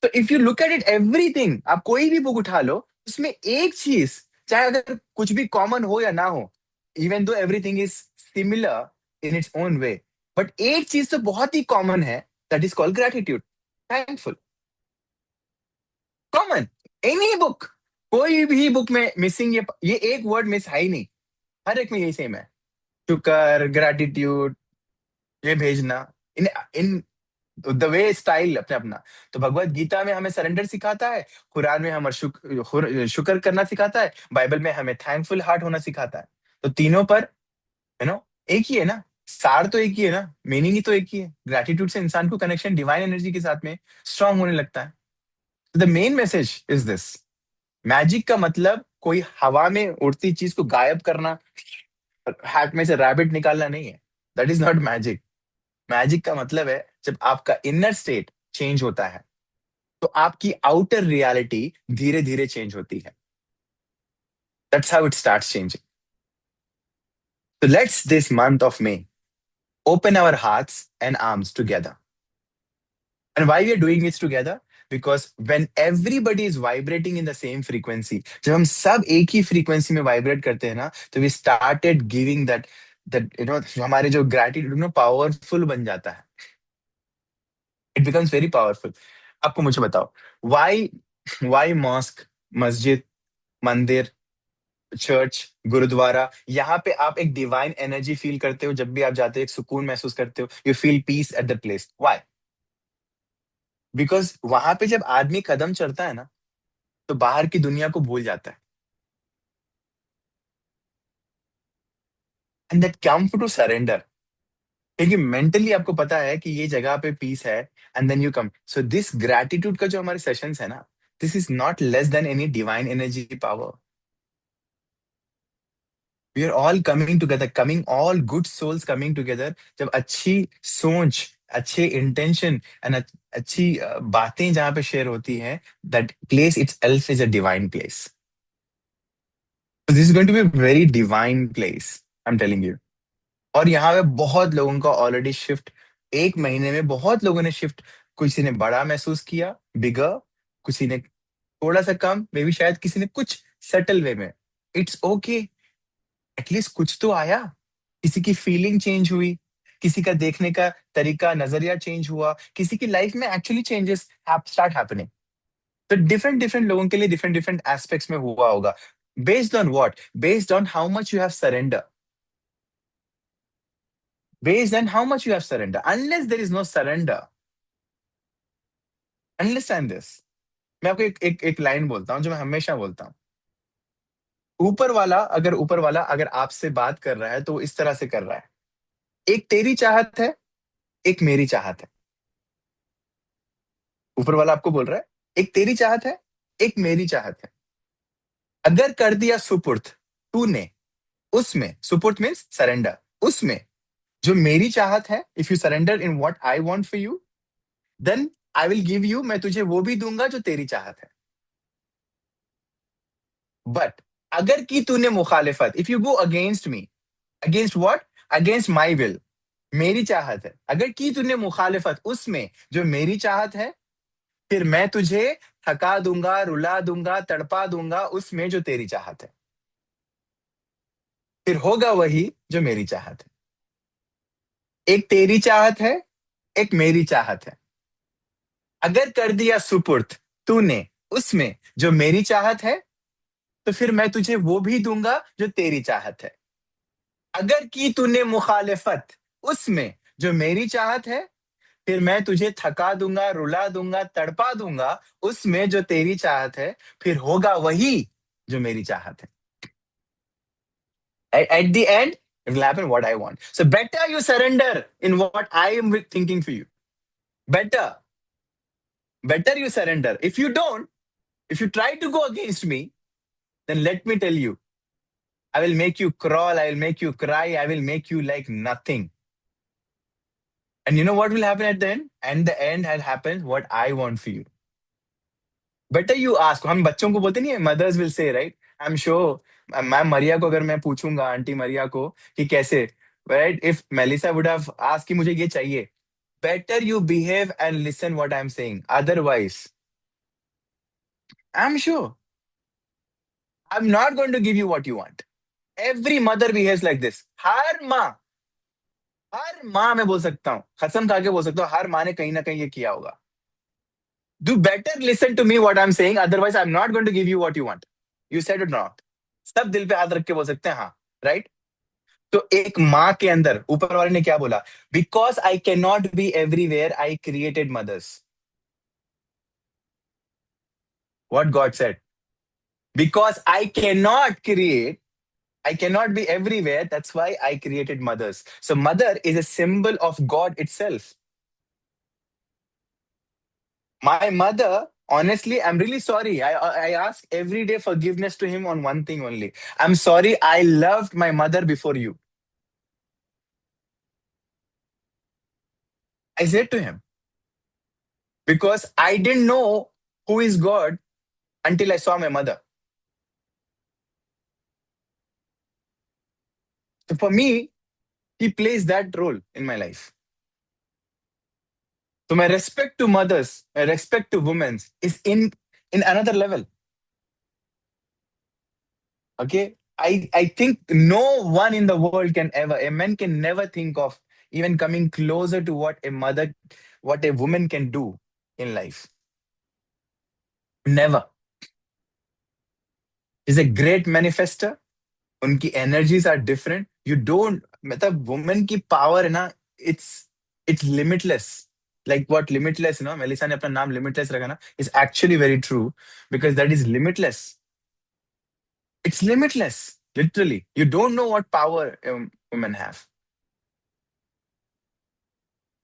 तो if you look at it, everything, आप कोई भी बुक उठा लो, उसमें एक चीज, चाहे अगर कुछ भी कॉमन हो या ना हो, even though everything is similar in its own way, but एक चीज तो बहुत ही कॉमन है, that is called gratitude, thankful. Common, any book, कोई भी बुक में मिसिंग ये एक वर्ड मिस है ही नहीं. हर एक में यही सेम है, शुक्र, ग्रेटिट्यूड, ये भेजना, इन इन द वे स्टाइल अपने अपना. तो भगवत गीता में हमें सरेंडर सिखाता है, कुरान में हमें शुक्र करना सिखाता है, बाइबल में हमें थैंकफुल हार्ट होना सिखाता है. तो तीनों पर एक ही है ना, सार तो एक ही है ना, मीनिंग ही तो एक ही है. ग्रेटिट्यूड से इंसान को कनेक्शन डिवाइन एनर्जी के साथ में स्ट्रांग होने लगता है. The main message is this. Magic का मतलब कोई हवा में उड़ती चीज को गायब करना, हैट में से रैबिट निकालना नहीं है. That is not magic. Magic का मतलब है जब आपका इनर स्टेट चेंज होता है, तो आपकी आउटर रियलिटी धीरे धीरे चेंज होती है. That's how it starts changing. So let's this month of May open our hearts and arms together. And why we are doing this together? Because when everybody is vibrating in the same frequency, जब हम सब एक ही frequency में vibrate करते हैं ना, तो we started giving that हमारे जो gratitude powerful बन जाता है. It becomes very powerful. आपको मुझे बताओ, why mosque, मस्जिद, मंदिर, चर्च, गुरुद्वारा, यहाँ पे आप एक डिवाइन एनर्जी फील करते हो. जब भी आप जाते हो, एक सुकून महसूस करते हो, you feel peace at the place. Why? Because वहां पे जब आदमी कदम चलता है ना, तो बाहर की दुनिया को भूल जाता है. And that come to surrender, क्योंकि मेंटली आपको पता है कि ये जगह पे पीस है, and then you come. So this gratitude का जो हमारे सेशंस है ना, this is not less than any divine energy power. We are all coming together, all good souls coming together. जब अच्छी सोच, अच्छे इंटेंशन एंड अच्छी बातें जहां पे शेयर होती हैं, that place itself is a divine place. So this is going to be a very divine place, I'm telling you. और यहाँ पे बहुत लोगों का ऑलरेडी शिफ्ट, 1 महीने में बहुत लोगों ने शिफ्ट, किसी ने बड़ा महसूस किया, बिगर, किसी ने थोड़ा सा कम, मे बी शायद किसी ने कुछ सेटल वे में. इट्स ओके, एटलीस्ट कुछ तो आया. किसी की फीलिंग चेंज हुई, किसी का देखने का तरीका, नजरिया चेंज हुआ, किसी की लाइफ में एक्चुअली चेंजेस स्टार्ट हैपनिंग. तो डिफरेंट डिफरेंट लोगों के लिए डिफरेंट डिफरेंट एस्पेक्ट्स में हुआ होगा. Based on what? Based on how much you have surrender. Based on how much you have surrender. Unless there is no surrender, understand this. मैं आपको एक लाइन बोलता हूं जो मैं हमेशा बोलता हूं. ऊपर वाला अगर आपसे बात कर रहा है, तो वो इस तरह से कर रहा है. एक तेरी चाहत है, एक मेरी चाहत है. ऊपर वाला आपको बोल रहा है, एक तेरी चाहत है, एक मेरी चाहत है. अगर कर दिया सुपुर्द तूने उसमें, सुपुर्द मीन्स सरेंडर, उसमें जो मेरी चाहत है, if you surrender in what I want for you, then I will give you, मैं तुझे वो भी दूंगा जो तेरी चाहत है. बट अगर की तूने मुखालिफत, if you go against me, against what? Against my will, मेरी चाहत है. अगर की तूने मुखालिफत उसमें जो मेरी चाहत है, फिर मैं तुझे थका दूंगा, रुला दूंगा, तड़पा दूंगा उसमें जो तेरी चाहत है, फिर होगा वही जो मेरी चाहत है। एक तेरी चाहत है, एक मेरी चाहत है। अगर कर दिया सुपुर्द तूने उसमें जो मेरी चाहत है, तो फिर मैं तुझे वो भी दूंगा जो तेरी चाहत है। अगर की तूने मुखालिफत उसमें जो मेरी चाहत है, फिर मैं तुझे थका दूंगा, रुला दूंगा, तड़पा दूंगा उसमें जो तेरी चाहत है, फिर होगा वही जो मेरी चाहत है। At the end, it will happen what I want. So better you surrender in what I am thinking for you. Better, better you surrender. If you don't, if you try to go against me, then let me tell you, I will make you crawl, I will make you cry, I will make you like nothing. And you know what will happen at the end? And the end will happen what I want for you. Better you ask. हम बच्चों को बोलते नहीं है, mothers will say, right? I'm sure, ma'am Maria को अगर मैं पूछूंगा, आंटी मरिया को कि कैसे, right? If Melissa would have asked कि मुझे ये चाहिए, better you behave and listen what I'm saying. Otherwise, I'm sure I'm not going to give you what you want. Every mother behaves like this. हर माँ मैं बोल सकता हूँ, कसम खा के बोल सकता हूँ, हर माँ ने कहीं ना कहीं ये किया होगा. Do better listen to me what I'm saying. Otherwise, I'm not going to give you what you want. You said it not. सब दिल पे हाथ रख के बोल सकते हैं हाँ, राइट? तो एक माँ के अंदर ऊपर वाले ने क्या बोला? Because I cannot be everywhere, I created mothers. What God said? Because I cannot be everywhere. That's why I created mothers. So mother is a symbol of God itself. My mother, honestly, I'm really sorry. I ask every day forgiveness to him on one thing only. I'm sorry, I loved my mother before you. I said to him, because I didn't know who is God until I saw my mother. So for me, he plays that role in my life. So my respect to mothers, my respect to women is in another level. Okay? I think no one in the world can ever, a man can never think of even coming closer to what a woman can do in life. Never. Is a great manifester. उनकी energies are different. You don't, मतलब woman की power है ना, it's limitless. Like what limitless, Melissa ने अपना नाम limitless रखा ना, is actually very true because that is limitless. It's limitless, literally. You don't know what power women have.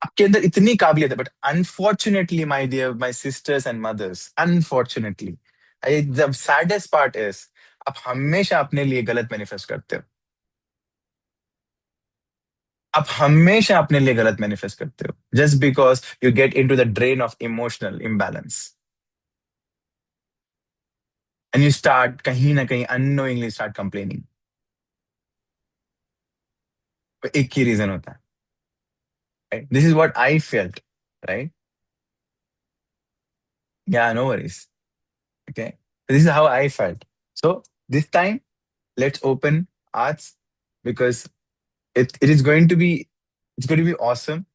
आपके अंदर इतनी काबिलियत है, but unfortunately, my dear, my sisters and mothers, unfortunately, the saddest part is, आप हमेशा अपने लिए गलत मैनिफेस्ट करते हो. आप हमेशा अपने लिए गलत मैनिफेस्ट करते हो. Just because you get into the drain of emotional imbalance. And you start कहीं ना कहीं unknowingly start complaining. तो एक ही रीजन होता है. Right? This is what I felt, right? Yeah, no worries. Okay. This is how I felt. So this time, let's open arts because it is going to be awesome.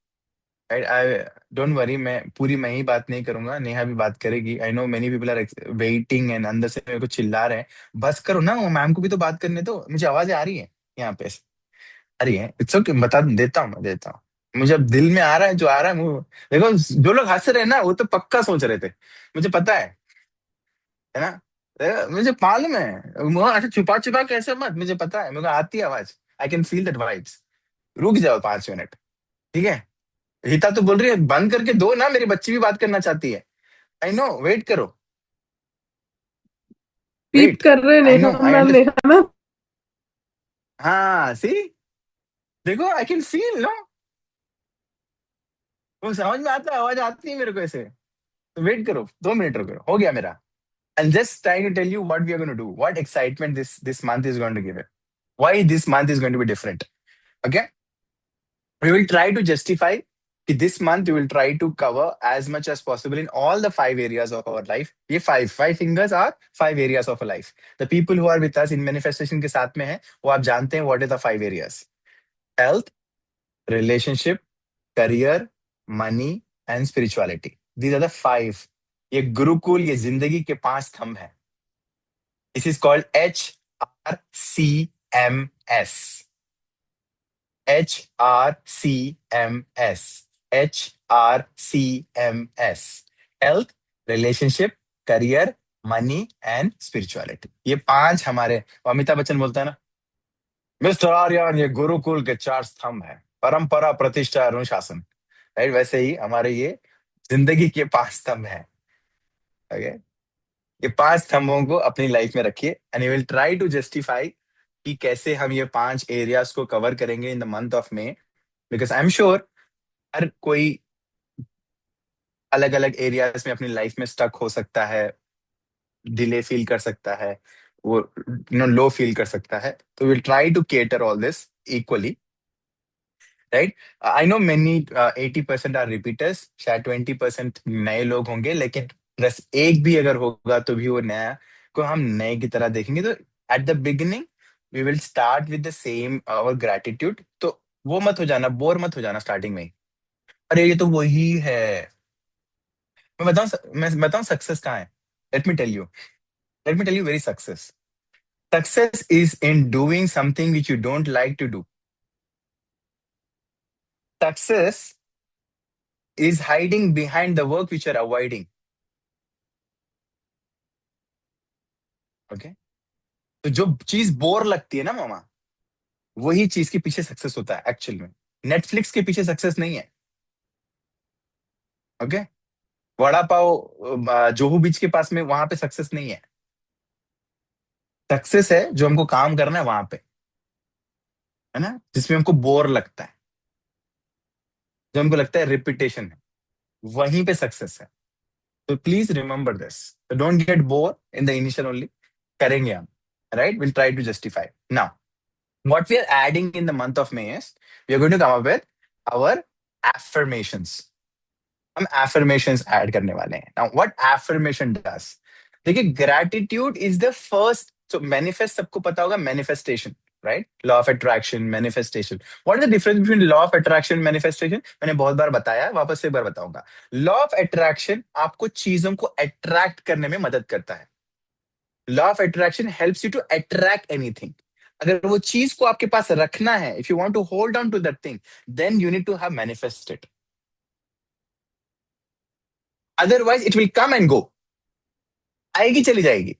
Right? I don't worry, मैं ही बात नहीं करूंगा, नेहा भी बात करेगी. I know many people are waiting and अंदर से मेरे को चिल्ला रहे हैं, बस करो ना, मैम को भी तो बात करने दो. मुझे आवाजें आ रही है यहाँ पे, आ रही है. इट्स ओके, बता देता हूँ. मुझे अब दिल में आ रहा है जो आ रहा है. देखो, जो लोग हंस रहे हैं ना, वो तो पक्का सोच रहे थे, मुझे पता है ना. मुझे मालूम है, अच्छा छुपा छुपा कैसे मत, मुझे पता है, मेरे को आती है आवाज. I can feel that vibes. रुक जाओ 5 मिनट, ठीक है. रीता तो बोल रही है बंद करके दो ना, मेरी बच्ची भी बात करना चाहती है. आई नो, वेट करो, पीप वेट. कर रहे I know, Neha I ma'am, understand. Neha ma'am. हाँ, सी, देखो, आई कैन फील, नो, वो समझ में आता है, आवाज आती है मेरे को ऐसे. तो वेट करो, 2 मिनट रुको, हो गया मेरा. And just trying to tell you what we are going to do, what excitement this month is going to give it, why this month is going to be different. Okay, we will try to justify कि this month we will try to cover as much as possible in all the 5 areas of our life. ये five fingers are 5 areas of a life. The people who are with us in manifestation के साथ में हैं, वो आप जानते हैं what are the 5 areas: health, relationship, career, money and spirituality. These are the 5. ये गुरुकुल, ये जिंदगी के 5 स्तंभ हैं. This is called HRCMS. HRCMS. HRCMS. Health, relationship, career, money and spirituality. ये 5 हमारे, अमिताभ बच्चन बोलता है ना, मिस्टर आर्यन ये गुरुकुल के 4 स्तंभ है, परंपरा, प्रतिष्ठा, अनुशासन. राइट, वैसे ही हमारे ये जिंदगी के 5 स्तंभ हैं. ओके, ये 5 स्तंभों को अपनी लाइफ में रखिए and you will try to justify कि कैसे हम ये 5 एरियाज को कवर करेंगे in the month of May, because I am sure हर कोई अलग अलग एरियाज में अपनी लाइफ में स्टक हो सकता है, डिले फील कर सकता है, वो लो फील कर सकता है. तो will try to cater all this equally. Right, I know many 80% are repeaters, शायद 20% नए लोग होंगे, लेकिन बस एक भी अगर होगा तो भी वो नया को हम नए की तरह देखेंगे. तो at the beginning we will start with the same our gratitude. तो वो मत हो जाना, बोर मत हो जाना स्टार्टिंग में ही, अरे ये तो वही है. मैं बताऊं सक्सेस कहाँ है. Let me tell you, very success is in doing something which you don't like to do. Success is hiding behind the work which you're avoiding. Okay? तो जो चीज बोर लगती है ना मामा, वही चीज के पीछे सक्सेस होता है एक्चुअल में. नेटफ्लिक्स के पीछे सक्सेस नहीं है. ओके, वड़ा पाव जोहू बीच के पास में, वहां पे सक्सेस नहीं है. सक्सेस है जो हमको काम करना है वहां पे, है ना, जिसमें हमको बोर लगता है, जो हमको लगता है रिपीटेशन है, वहीं पे सक्सेस है. तो please remember this, don't get bore in the initial only. करेंगे हम, right, will try to justify. Now what we are adding in the month of May is we are going to come up with our affirmations. हम affirmations add करने वाले हैं. Now what affirmation does? देखिए, gratitude is the first. So manifest सबको पता होगा, manifestation, right? Law of attraction, manifestation. What is the difference between law of attraction and manifestation? मैंने बहुत बार बताया, वापस से एक बार बताऊंगा. Law of attraction आपको चीजों को attract करने में मदद करता है. Law of attraction helps you to attract anything. अगर वो चीज को आपके पास रखना है, if you want to hold on to that thing, then you need to have manifest it. Otherwise it will come and go, आएगी चली जाएगी.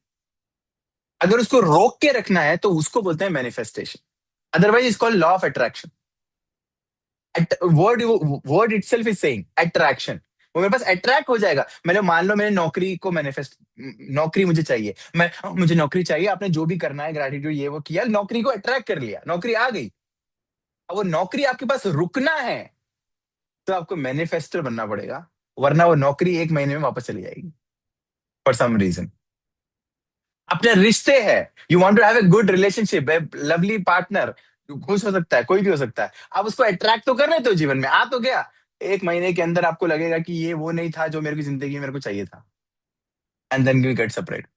अगर उसको रोक के रखना है तो उसको बोलते हैं manifestation. Otherwise it's called law of attraction. Word itself is saying attraction. वो मेरे पास अट्रैक्ट हो जाएगा. मैंने मान लो मैंने नौकरी को मैनिफेस्ट, नौकरी मुझे चाहिए, मुझे नौकरी चाहिए. आपने जो भी करना है, ग्रेटिट्यूड ये वो किया, नौकरी को अट्रैक्ट कर लिया, नौकरी आ गई. अब वो नौकरी आपके पास रुकना है तो आपको मैनिफेस्टर बनना पड़ेगा, वरना वो नौकरी 1 महीने में वापस चली जाएगी फॉर सम रीजन. अपने रिश्ते हैं, you want to have a good relationship, a lovely partner, खुश हो सकता है, कोई भी हो सकता है. आप उसको अट्रैक्ट तो कर रहे थे जीवन में, आ तो गया. 1 महीने के अंदर आपको लगेगा कि ये वो नहीं था जो मेरे को जिंदगी में मेरे को चाहिए था, and then you get separate.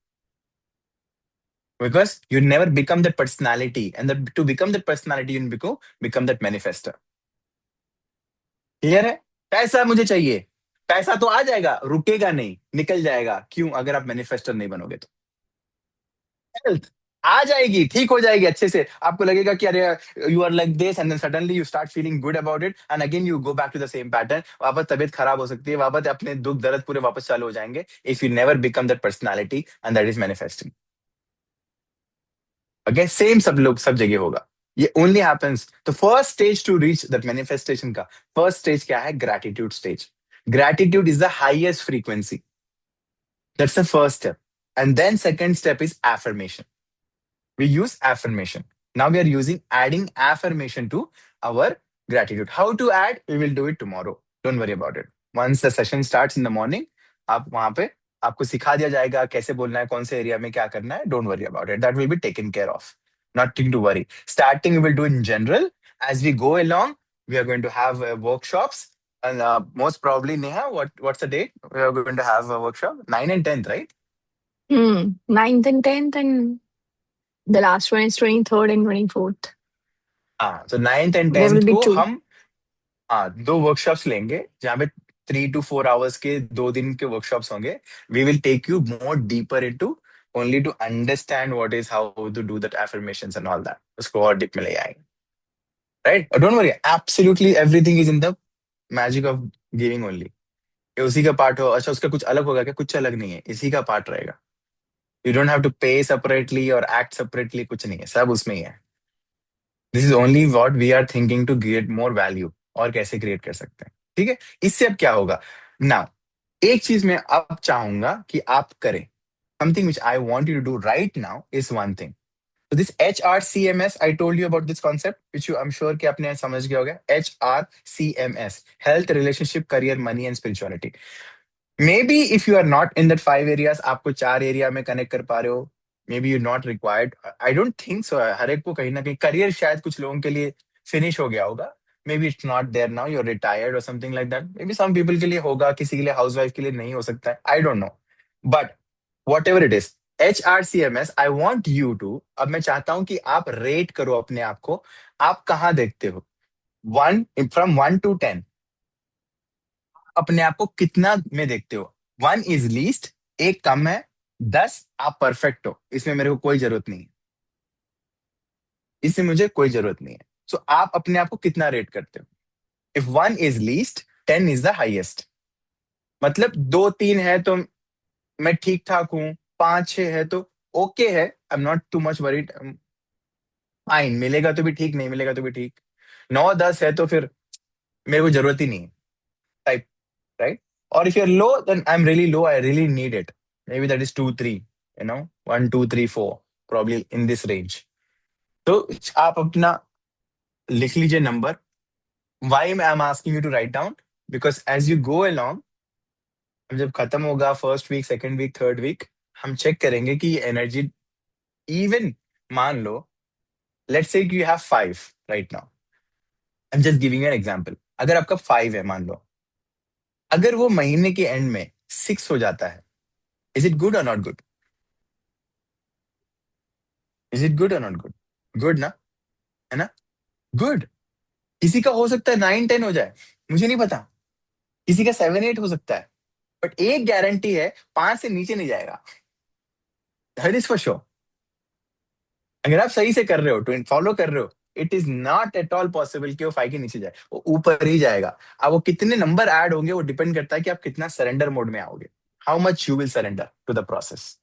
Because you never become that personality, and to become that personality, you become that manifester. Clear है? पैसा मुझे चाहिए, पैसा तो आ जाएगा, रुकेगा नहीं, निकल जाएगा. क्यों? अगर आप मैनिफेस्टर नहीं बनोगे तो. हेल्थ आ जाएगी, ठीक हो जाएगी अच्छे से. आपको लगेगा कि अरे you are like this, and then suddenly you start feeling good about it, and again you go back to the same pattern. वापस तबीयत खराब हो सकती है, वापस अपने दुख दर्द पूरे वापस चालू हो जाएंगे. If you never become that personality, and that is manifesting. Okay, same सब लोग सब जगह होगा. ये ओनली हैपेंस. तो first stage to reach that manifestation का फर्स्ट स्टेज क्या है? Gratitude stage. Gratitude is the highest frequency. That's the first step. And then second step is affirmation. We use affirmation. Now we are adding affirmation to our gratitude. How to add? We will do it tomorrow. Don't worry about it. Once the session starts in the morning, आप वहां पे आपको सिखा दिया जाएगा कैसे बोलना है, कौन से एरिया में क्या करना है. Don't worry about it. That will be taken care of. Nothing to worry. Starting we will do in general. As we go along, we are going to have workshops. And most probably, Neha, what's the date we are going to have a workshop? 9 and 10th, right? 9th and 10th, and the last one is 23rd and 24th. हाँ, तो 9th and There will 10th be को 2. हम 2 workshops लेंगे, जहाँ पे 3 to 4 hours के 2 दिन के वर्कशॉप्स होंगे. We will take you more deeper into only to understand what is how to do that affirmations and all that. उसको और deep में ले आएंगे. Right? Don't worry, absolutely everything is in the magic of giving only. ये उसी का part हो. अच्छा, उसका कुछ अलग होगा क्या? कुछ अलग नहीं है, इसी का पार्ट रहेगा. You don't have to pay separately or act separately, कुछ नहीं है, सब उसमें ही है. This is only what we are thinking to create more value. और कैसे क्रिएट कर सकते हैं, ठीक है? इससे अब क्या होगा ना, एक चीज मैं अब चाहूंगा कि आप करें. Something which I want you to do right now is one thing. So this HRCMS, I told you about this concept, which you I'm sure कि आपने समझ गया होगा. HRCMS, Health, Relationship, Career, Money and Spirituality. Maybe if you are not in that 5 areas, आपको 4 area में connect कर पा रहे हो. Maybe you're not required. I don't think so. हर एक को कहीं ना कहीं करियर शायद कुछ लोगों के लिए फिनिश हो गया होगा. Maybe it's not there now. You're retired or something like that. Maybe some people के लिए होगा, किसी के लिए हाउसवाइफ के लिए नहीं हो सकता है. I don't know. But whatever it is, HRCMS, I want you to. अब मैं चाहता हूं कि आप रेट करो अपने आप को. आप कहाँ देखते हो? 1 from 1 to 10. अपने आप को कितना में देखते हो? 1 is least, एक कम है, 10 आप परफेक्ट हो, इसमें मेरे को कोई जरूरत नहीं है, इससे मुझे कोई जरूरत नहीं है. सो आप अपने आप को कितना रेट करते हो? If 1 is least, 10 is the highest. मतलब 2-3 है तो मैं ठीक ठाक हूं, 5-6 है तो ओके है, I am not too much worried, fine, मिलेगा तो भी ठीक, नहीं मिलेगा तो भी ठीक. 9-10 है तो फिर मेरे को जरूरत ही नहीं है type, right? Or if you're low, then I'm really low, I really need it. Maybe that is 2-3, 1, 2, 3, 4, probably in this range. तो आप अपना लिख लीजिए number. Why I'm asking you to write down? Because as you go along, जब खत्म होगा first week, second week, third week, हम check करेंगे कि ये एनर्जी, इवन मान लो, let's say you have 5 right now. I'm just giving you an example. अगर आपका 5 है मान लो, अगर वो महीने के एंड में 6 हो जाता है, is it good or not good? Is it good or not good? Good ना, है ना? Good. किसी का हो सकता है 9-10 हो जाए, मुझे नहीं पता. किसी का 7-8 हो सकता है, बट एक गारंटी है, 5 से नीचे नहीं जाएगा. That is for sure. अगर आप सही से कर रहे हो, तो फॉलो कर रहे हो, it is not at all possible कि वो 5 के नीचे जाए, वो ऊपर ही जाएगा. अब वो कितने नंबर ऐड होंगे, वो डिपेंड करता है कि आप कितना सरेंडर मोड में आओगे, how much you will surrender to the process.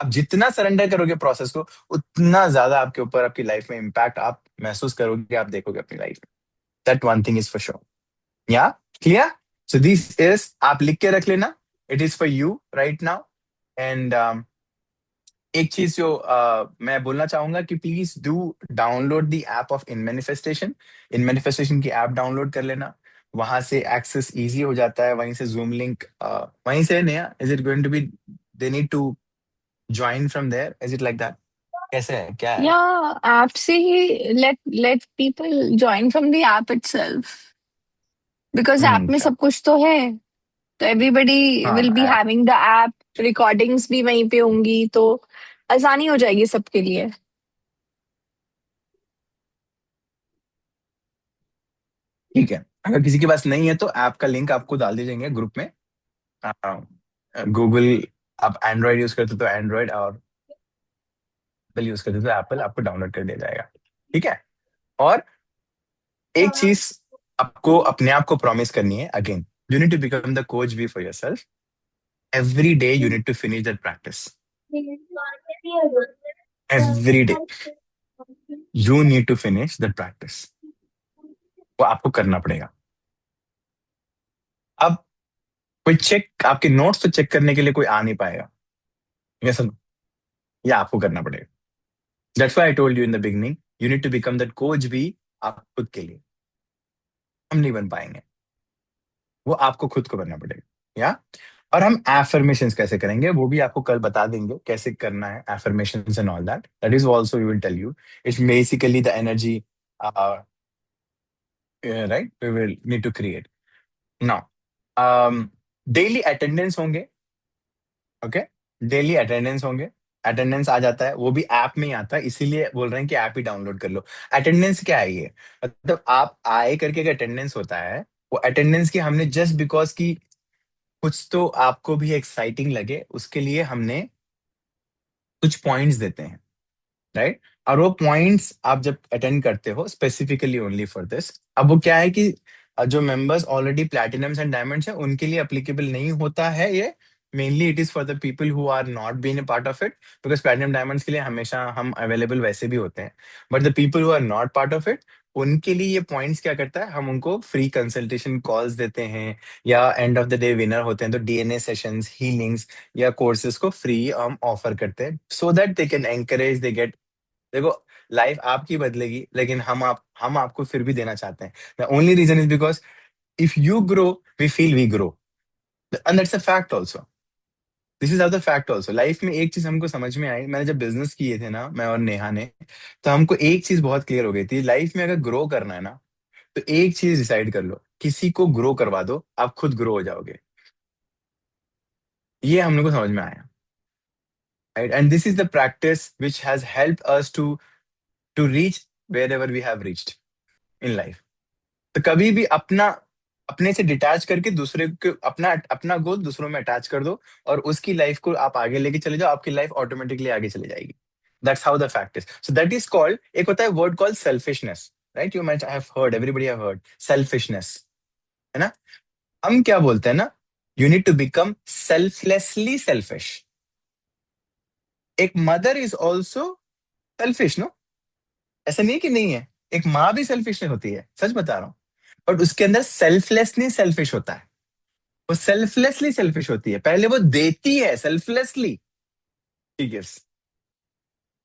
आप जितना सरेंडर करोगे प्रोसेस को, उतना ज्यादा आपके ऊपर, आपकी लाइफ में इम्पैक्ट आप महसूस करोगे, आप देखोगे अपनी लाइफ में. That one thing is for sure. या क्लियर? सो दिस इज, आप लिख के रख लेना, it is for you right now. And एक चीज जो मैं बोलना चाहूंगा कि please do download the app of in manifestation. In manifestation की ऐप डाउनलोड कर लेना, वहां से एक्सेस इजी हो जाता है, वहीं से जूम लिंक वहीं से. नया, is it going to be, they need to join from there, is it like that? कैसे है, क्या है? Yeah, app से ही let people join from the app itself. Because app में सब कुछ तो है, तो everybody will be हाँ, having the app, recordings भी वहीं पे होंगी, तो आसानी हो जाएगी सबके लिए. ठीक है. अगर किसी के पास नहीं है तो ऐप का लिंक आपको डाल दीजिएंगे ग्रुप में. गूगल, आप एंड्रॉइड यूज करते हो तो एंड्रॉइड, और एप्पल यूज करते हो तो एप्पल, आपको डाउनलोड कर दिया जाएगा. ठीक है. और एक चीज आपको अपने आप को प्रॉमिस करनी है, again, you need to become the coach be for yourself. Every day you need to finish that practice. Every day you need to finish that practice. वो आपको करना पड़ेगा. अब कोई चेक, आपके नोट्स तो चेक करने के लिए कोई आ नहीं पाएगा, ये सब ये आपको करना पड़ेगा. That's why I told you in the beginning, you need to become that coach भी आप खुद के लिए. हम नहीं बन पाएंगे, वो आपको खुद को बनना पड़ेगा. या और हम एफर्मेशंस कैसे करेंगे वो भी आपको कल बता देंगे, कैसे करना है affirmations and all that. That is also we will tell you. It's basically the energy, right, we will need to create. Now daily attendance होंगे, ओके, डेली अटेंडेंस होंगे। अटेंडेंस आ जाता है, वो भी ऐप में ही आता है, इसीलिए बोल रहे हैं कि ऐप ही डाउनलोड कर लो। अटेंडेंस क्या है ये? मतलब आप आए करके एक अटेंडेंस होता है, वो अटेंडेंस की हमने जस्ट बिकॉज की कुछ तो आपको भी एक्साइटिंग लगे, उसके लिए हमने कुछ पॉइंट्स देते हैं, राइट? और वो पॉइंट्स आप जब अटेंड करते हो स्पेसिफिकली ओनली फॉर दिस, अब वो क्या है कि जो members already platinums and diamonds हैं उनके लिए अप्लीकेबल नहीं होता है ये। Mainly it is for the people who are not been a part of it, because platinum diamonds के लिए हमेशा हम अवेलेबल वैसे भी होते हैं। But the people who are not part of it, उनके लिए ये पॉइंट्स क्या करता है, हम उनको फ्री कंसल्टेशन कॉल्स देते हैं, या end of the day winner होते हैं तो डीएनए सेशंस, हीलिंग्स या कोर्सेज को फ्री हम ऑफर करते हैं, so that they can encourage, they get. देखो, लाइफ आपकी बदलेगी, लेकिन हम आपको फिर भी देना चाहते हैं। The only reason is because if you grow, we feel we grow, and that's a fact also. This is the fact also. Life में एक चीज हमको समझ में आई, मैंने जब बिजनेस किए थे ना, मैं और नेहा ने, तो हमको एक चीज बहुत क्लियर हो गई थी, लाइफ में अगर ग्रो करना है ना, तो एक चीज डिसाइड कर लो, किसी को ग्रो करवा दो, आप खुद ग्रो हो जाओगे। ये हम लोग को समझ में आया, right? And this is the practice which has help us to reach wherever we have reached in life. तो कभी भी अपने से डिटैच करके दूसरे को, अपना अपना गोल दूसरों में अटैच कर दो, और उसकी लाइफ को आप आगे लेके चले जाओ, आपकी लाइफ ऑटोमेटिकली आगे चली जाएगी। That's how the fact is. So that is called, एक होता है word called selfishness, right? You might have heard, everybody have heard selfishness, है ना? हम क्या बोलते हैं ना, you need to become selflessly selfish. एक mother is also selfish, no? ऐसा नहीं है कि नहीं है, एक माँ भी सेल्फिश होती है, सच बता रहा हूँ। बट उसके अंदर सेल्फलेसली सेल्फिश होता है, वो सेल्फलेसली सेल्फिश होती है, पहले वो देती है selflessly, she gives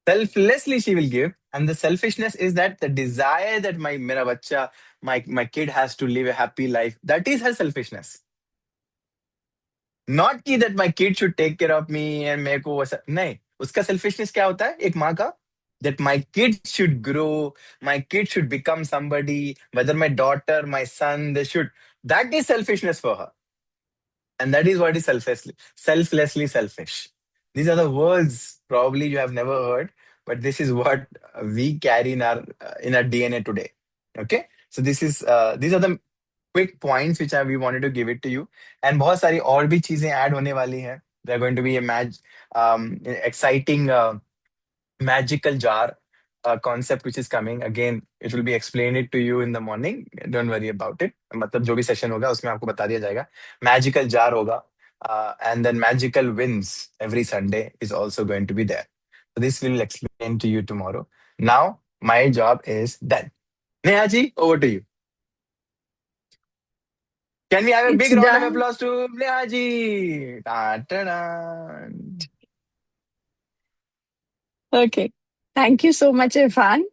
selflessly, she will give, and the selfishness is that the desire that my मेरा बच्चा, my kid has to live a happy life, that is her selfishness, not कि that my kid should take care of me and मेरे को वैसा नहीं। उसका selfishness क्या होता है एक माँ का, that my kid should grow, my kid should become somebody, whether my daughter, my son, they should, that is selfishness for her. And that is what is selflessly selfish. These are the words probably you have never heard, but this is what we carry in our DNA today. Okay, so these are the quick points which we wanted to give it to you. And बहुत सारी और भी चीजें add होने वाली हैं. There are going to be exciting magical jar concept which is coming. Again, it will be explained to you in the morning. Don't worry about it. मतलब जो भी सेशन होगा उसमें आपको बता दिया जाएगा. Magical jar होगा, and then magical wins every Sunday is also going to be there. So this will explain to you tomorrow. Now my job is done. Neha ji, over to you. Can we have a It's big round of done. applause to Neha ji? Ta-ta-da. Okay. Thank you so much, Irfan.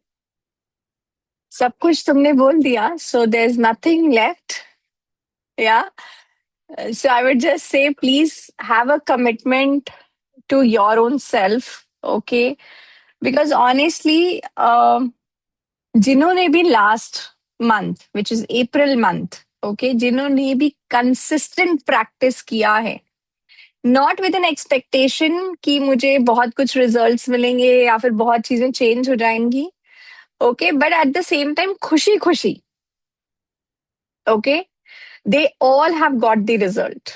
सब कुछ तुमने बोल दिया, so there's nothing left. Yeah. So I would just say, please have a commitment to your own self. Okay. Because honestly, जिन्होंने भी last month, which is April month, okay, जिन्होंने भी consistent practice किया है, नॉट विद एन एक्सपेक्टेशन कि मुझे बहुत कुछ रिजल्ट्स मिलेंगे या फिर बहुत चीजें चेंज हो जाएंगी, okay, but at the same time खुशी खुशी, okay, they all have got the result.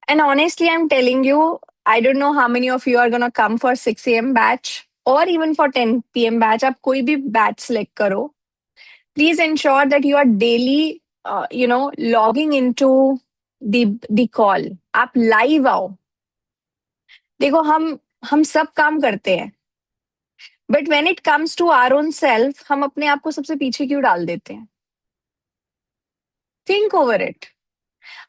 And honestly I am telling you, I don't know how many of you are gonna come for 6 AM batch और even for 10 PM batch. आप कोई भी batch select करो, please ensure that you are daily logging into the call. आप live आओ. देखो, हम सब काम करते हैं, but when it comes to our own self, हम अपने आप को सबसे पीछे क्यों डाल देते हैं? Think over it.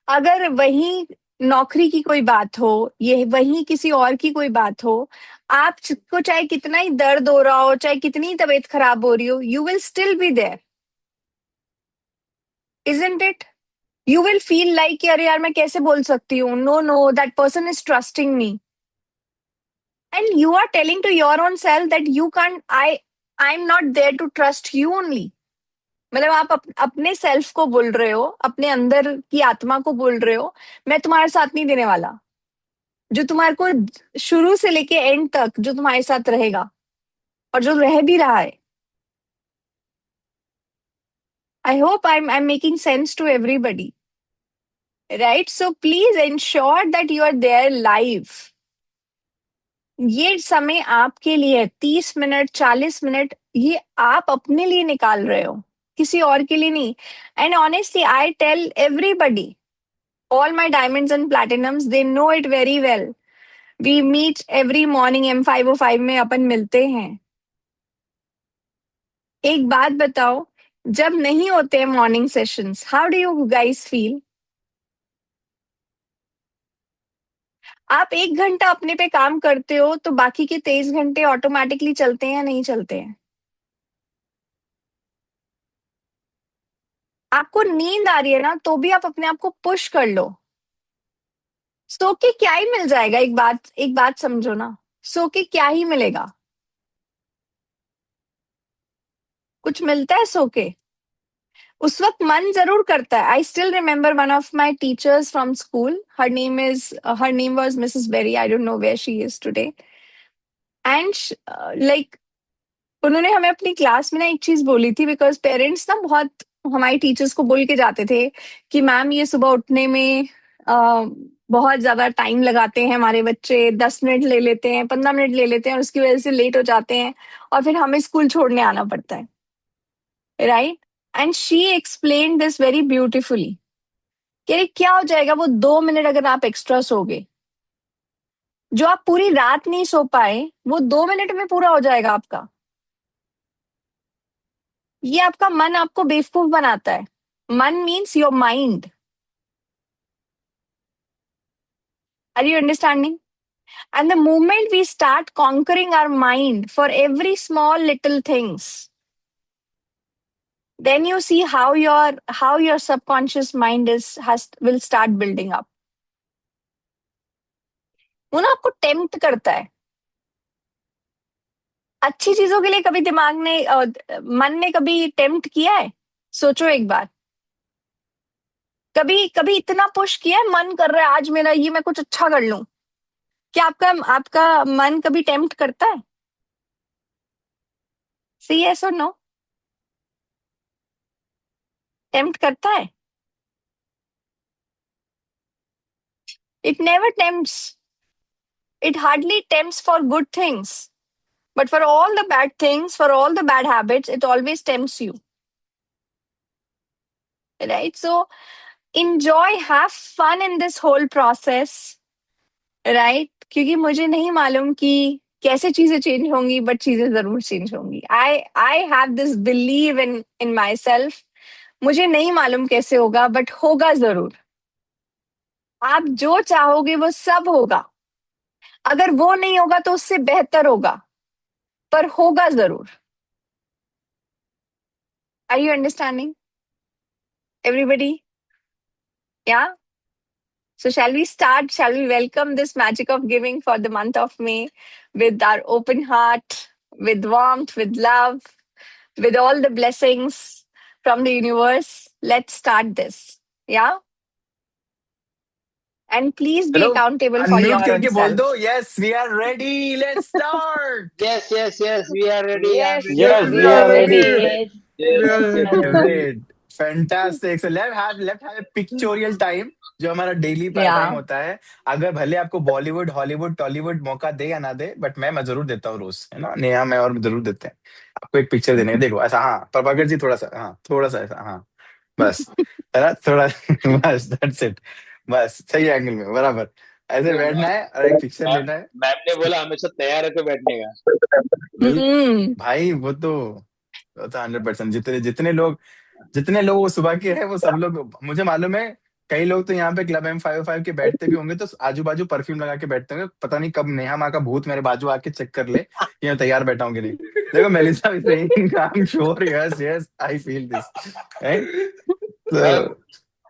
अगर वही नौकरी की कोई बात हो, ये वही किसी और की कोई बात हो, आपको चाहे कितना ही दर्द हो रहा हो, चाहे कितनी ही तबीयत खराब हो रही हो, you will still be there, isn't it? You will feel like अरे यार मैं कैसे बोल सकती हूँ, no no that person is trusting me. And you are telling to your own self that you can't, I'm not there to trust you only. मतलब आप अपने सेल्फ को बोल रहे हो, अपने अंदर की आत्मा को बोल रहे हो, मैं तुम्हारे साथ नहीं देने वाला, जो तुम्हारे को शुरू से लेके एंड तक जो तुम्हारे साथ रहेगा और जो रह भी रहा है. I hope I am making sense to everybody, right? So please ensure that you are there live. ये समय आपके लिए 30 मिनट 40 मिनट ये आप अपने लिए निकाल रहे हो, किसी और के लिए नहीं. And honestly I tell everybody, all my diamonds and platinums, they know it very well. We meet every morning. M505 में अपन मिलते हैं. एक बात बताओ, जब नहीं होते हैं morning sessions, how do you guys feel? आप 1 घंटा अपने पे काम करते हो तो बाकी के 23 घंटे ऑटोमेटिकली चलते हैं या नहीं चलते हैं? आपको नींद आ रही है ना, तो भी आप अपने आप को पुश कर लो. सो के क्या ही मिल जाएगा? एक बात समझो ना, सो के क्या ही मिलेगा? कुछ मिलता है सो के? उस वक्त मन जरूर करता है. I still remember one of my teachers from school, her name was Mrs Berry. I don't know where she is today. And like उन्होंने हमें अपनी क्लास में ना एक चीज बोली थी, बिकॉज पेरेंट्स ना बहुत हमारी टीचर्स को बोल के जाते थे कि मैम ये सुबह उठने में बहुत ज्यादा टाइम लगाते हैं हमारे बच्चे, 10 मिनट ले लेते हैं, 15 मिनट ले लेते हैं और उसकी वजह से लेट हो जाते हैं और फिर हमें स्कूल छोड़ने आना पड़ता है, right? And she explain this very beautifully कि क्या हो जाएगा वो 2 मिनट अगर आप एक्स्ट्रा सोगे, जो आप पूरी रात नहीं सो पाए वो 2 मिनट में पूरा हो जाएगा आपका. ये आपका मन आपको बेवकूफ बनाता है. मन means your mind. Are you understanding? And the moment we start conquering our mind for every small little things, then you see how your subconscious mind will start building up. वो ना आपको टेम्प्ट करता है. अच्छी चीजों के लिए कभी दिमाग ने मन ने कभी टेम्प्ट किया है? सोचो एक बार. कभी कभी इतना पुश किया है, मन कर रहा है आज मेरा ये मैं कुछ अच्छा कर लूं. क्या आपका मन कभी टेम्प्ट करता है? सी यस और नो? टेम्प्ट करता है? It never tempts. It hardly tempts for good things. But for all the bad things, for all the bad habits, it always tempts you. Right? So enjoy, have fun in this whole process. Right? क्योंकि मुझे नहीं मालूम कि कैसे चीजें change होंगी, but चीजें जरूर चेंज होंगी. I have this belief in myself. मुझे नहीं मालूम कैसे होगा, बट होगा जरूर. आप जो चाहोगे वो सब होगा. अगर वो नहीं होगा तो उससे बेहतर होगा, पर होगा जरूर. Are you understanding? Everybody? Yeah? So shall we start? Shall we welcome this magic of giving for the month of May with our open heart, with warmth, with love, with all the blessings from the universe? Let's start this. Yeah? And please be hello, accountable for your unmute करके own बोल self. दो. Yes we are ready, let's start. Yes, yes, yes. We are ready. I'm Yes, ready. yes, I'm we ready. are ready. Yes. Yes, yes. Great, fantastic. So let's have a pictorial time जो हमारा daily time Yeah. होता है. अगर भले आपको Bollywood, Hollywood, Tollywood मौका दे या ना दे, बट मैं जरूर देता हूँ रोज, है ना? नेहा मैं और जरूर देते हैं आपको एक पिक्चर देने. देखो ऐसा, हाँ प्रभाकर जी थोड़ा सा, हाँ थोड़ा सा ऐसा, हाँ बस, है ना? थोड़ा बस, दैट्स इट. बस सही एंगल में बराबर ऐसे बैठना है और एक पिक्चर लेना है. मैम ने बोला हमेशा तैयार होकर बैठने का. Mm. भाई वो तो 100%. जितने लोग वो सुबह के हैं वो सब लोग, मुझे मालूम है कई लोग तो यहाँ पे क्लब M505 के बैठते भी होंगे तो आजू बाजू परफ्यूम लगा के बैठते होंगे. पता नहीं कब नेहा माँ का भूत मेरे बाजू आके चेक कर ले कि मैं तैयार बैठा हूँ कि नहीं. देखो मेलिसा भी saying I am sure, yes yes I feel this, right?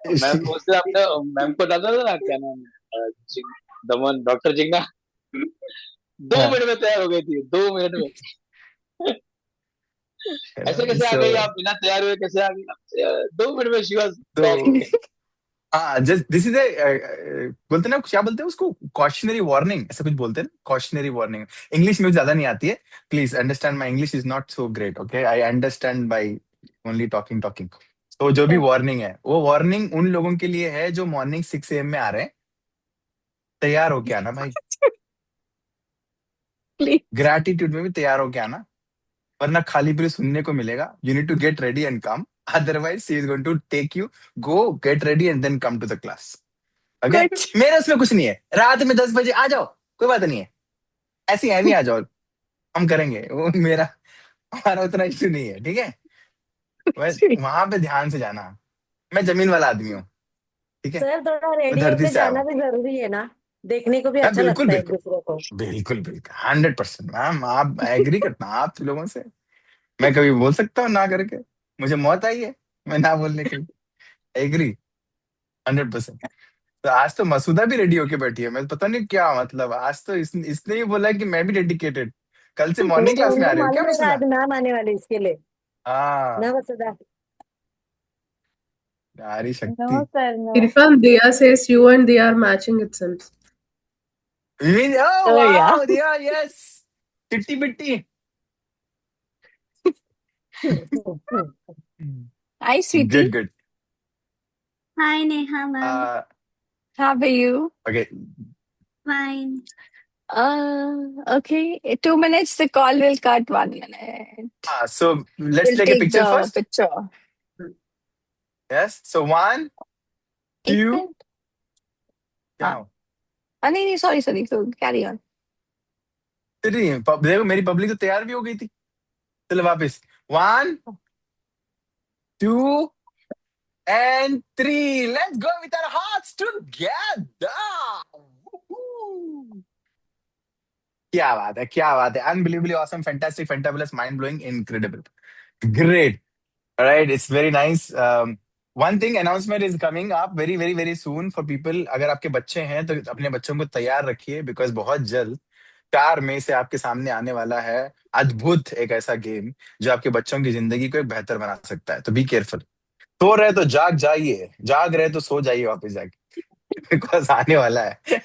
Ma'am उससे आपने मैम को दादा था ना, क्या नाम है, दमन, डॉक्टर जिंगा. 2 हाँ. मिनट में तैयार हो गई थी, 2 मिनट में. ऐसे कैसे आ गई आप, बिना तैयार हुए कैसे आ गई? 2 मिनट में शी वाज तो बैक। हाँ, जस्ट दिस इज बोलते ना, क्या बोलते हैं उसको, कॉशनरी वार्निंग, ऐसा कुछ बोलते हैं ना, कॉशनरी वार्निंग। इंग्लिश में ज्यादा नहीं आती है, please understand, my English is not so great, okay, I understand by only talking talking. तो जो भी वार्निंग है, वो वार्निंग उन लोगों के लिए है जो मॉर्निंग 6 AM में आ रहे हैं। तैयार होके आना भाई, Please. ग्रैटिट्यूड में भी तैयार होके आना, वरना खाली पीली सुनने को मिलेगा। You need to get ready and come, otherwise she is going to take you, go get ready and then come to the class, okay. Good. मेरे उसमें कुछ नहीं है, रात में 10 बजे आ जाओ, कोई बात नहीं है, ऐसी हैवी आ जाओ, हम करेंगे वो, मेरा हमारा उतना इश्यू नहीं है, ठीक है। बस Sweet. वहां पे ध्यान से जाना, मैं जमीन वाला आदमी हूँ, ठीक है, सर थोड़ा मैं रेडी धरती होके से आया जाना हूँ। भी जरूरी है ना, देखने को भी हाँ, अच्छा बिल्कुल लगता है एक बिल्कुल दूसरे को। बिल्कुल बिल्कुल 100% मैम, आप एग्री करता हूँ आप लोगों से, मैं कभी बोल सकता हूँ ना करके? मुझे मौत आई है मैं ना बोलने की? एग्री 100%। तो आज तो मसूदा भी रेडी होके बैठी है, मैं पता नहीं क्या मतलब, आज तो इसने ही बोला है कि मैं भी डेडिकेटेड। कल से मॉर्निंग क्लास में आ उनको रही हो क्या मालूम है मसूदा? आज मैम आने वाली इसके लिए हाँ, ना वसुधा। नारी शक्ति। No, sir, no. Irfan, Dia says you and Dia are matching itself. Oh Oh, yeah. wow, दिया, यस, चिट्टी बिट्टी। Hi, sweetie. Good good. Hi Neha ma'am. How are you? Okay, Fine. Okay. 2 minutes. The call will cut. 1 minute. So let's We'll take a take picture the first. picture. Yes, so 1 एक 2, minute. क्या हाँ. हो? नहीं, sorry. So carry on. देखो मेरी public तो तैयार भी हो गई थी। चलो वापस, 1 2 and 3, let's go with our hearts together. Woohoo. क्या बात है, क्या बात है, unbelievably awesome, fantastic, fantabulous, mind blowing, incredible, great. Alright, it's very nice. One thing, announcement is coming up very very very soon for people. अगर आपके बच्चे हैं तो अपने बच्चों को तैयार रखिए, बिकॉज बहुत जल्द 4 मई से आपके सामने आने वाला है अद्भुत एक ऐसा गेम जो आपके बच्चों की जिंदगी को एक बेहतर बना सकता है। तो बी केयरफुल, सो रहे तो जाग जाइए, जाग रहे तो सो जाइए वापस जाके, बिकॉज आने वाला है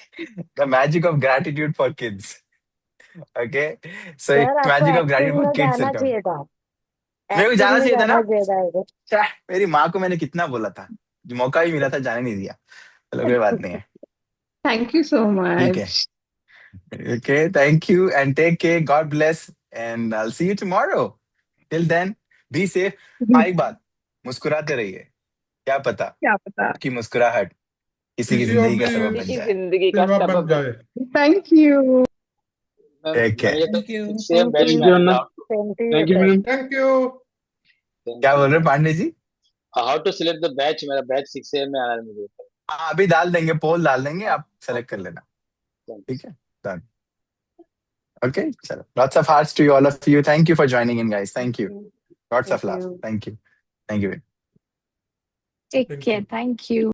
the magic of gratitude for kids, okay. So sir आपको magic of acting gratitude for में किड्स जाना कम। चाहिए था, मेरे को एक्टिंग जाना में चाहिए था जाना ना, चाहिए था इधर। क्या, मेरी माँ को मैंने कितना बोला था, जो मौका ही मिला था जाने नहीं दिया। चलो कोई बात नहीं है, Thank you so ठीक है, much. Okay, thank you and take care, God bless and I will see you tomorrow. Till then be safe. हाँ, एक बात, मुस्कुराते रहिए, क्या पता क्या पता आपकी मुस्कुराहट किसी की किसी और जिंदगी का की सबब किसी बन की जाए। जिंदगी का सेवा बन सबब बन। जाए। Thank you. Take care. ये तो Thank you. Same batch Thank में you, आना Anna. था। Same to you Thank you, sir. madam. Thank you. क्या बोल रहे हैं Pandey ji? How to select the batch, मेरा बैच 6 AM में आना है मुझे। हाँ, अभी डाल देंगे, पोल डाल देंगे, आप सेलेक्ट कर लेना, Thanks. ठीक है, डन, ओके। चलो, lots of hearts to all of you, thank you for joining in guys, thank you, lots of thank love, you. Thank you, thank you. Take Thank care. you. Thank you.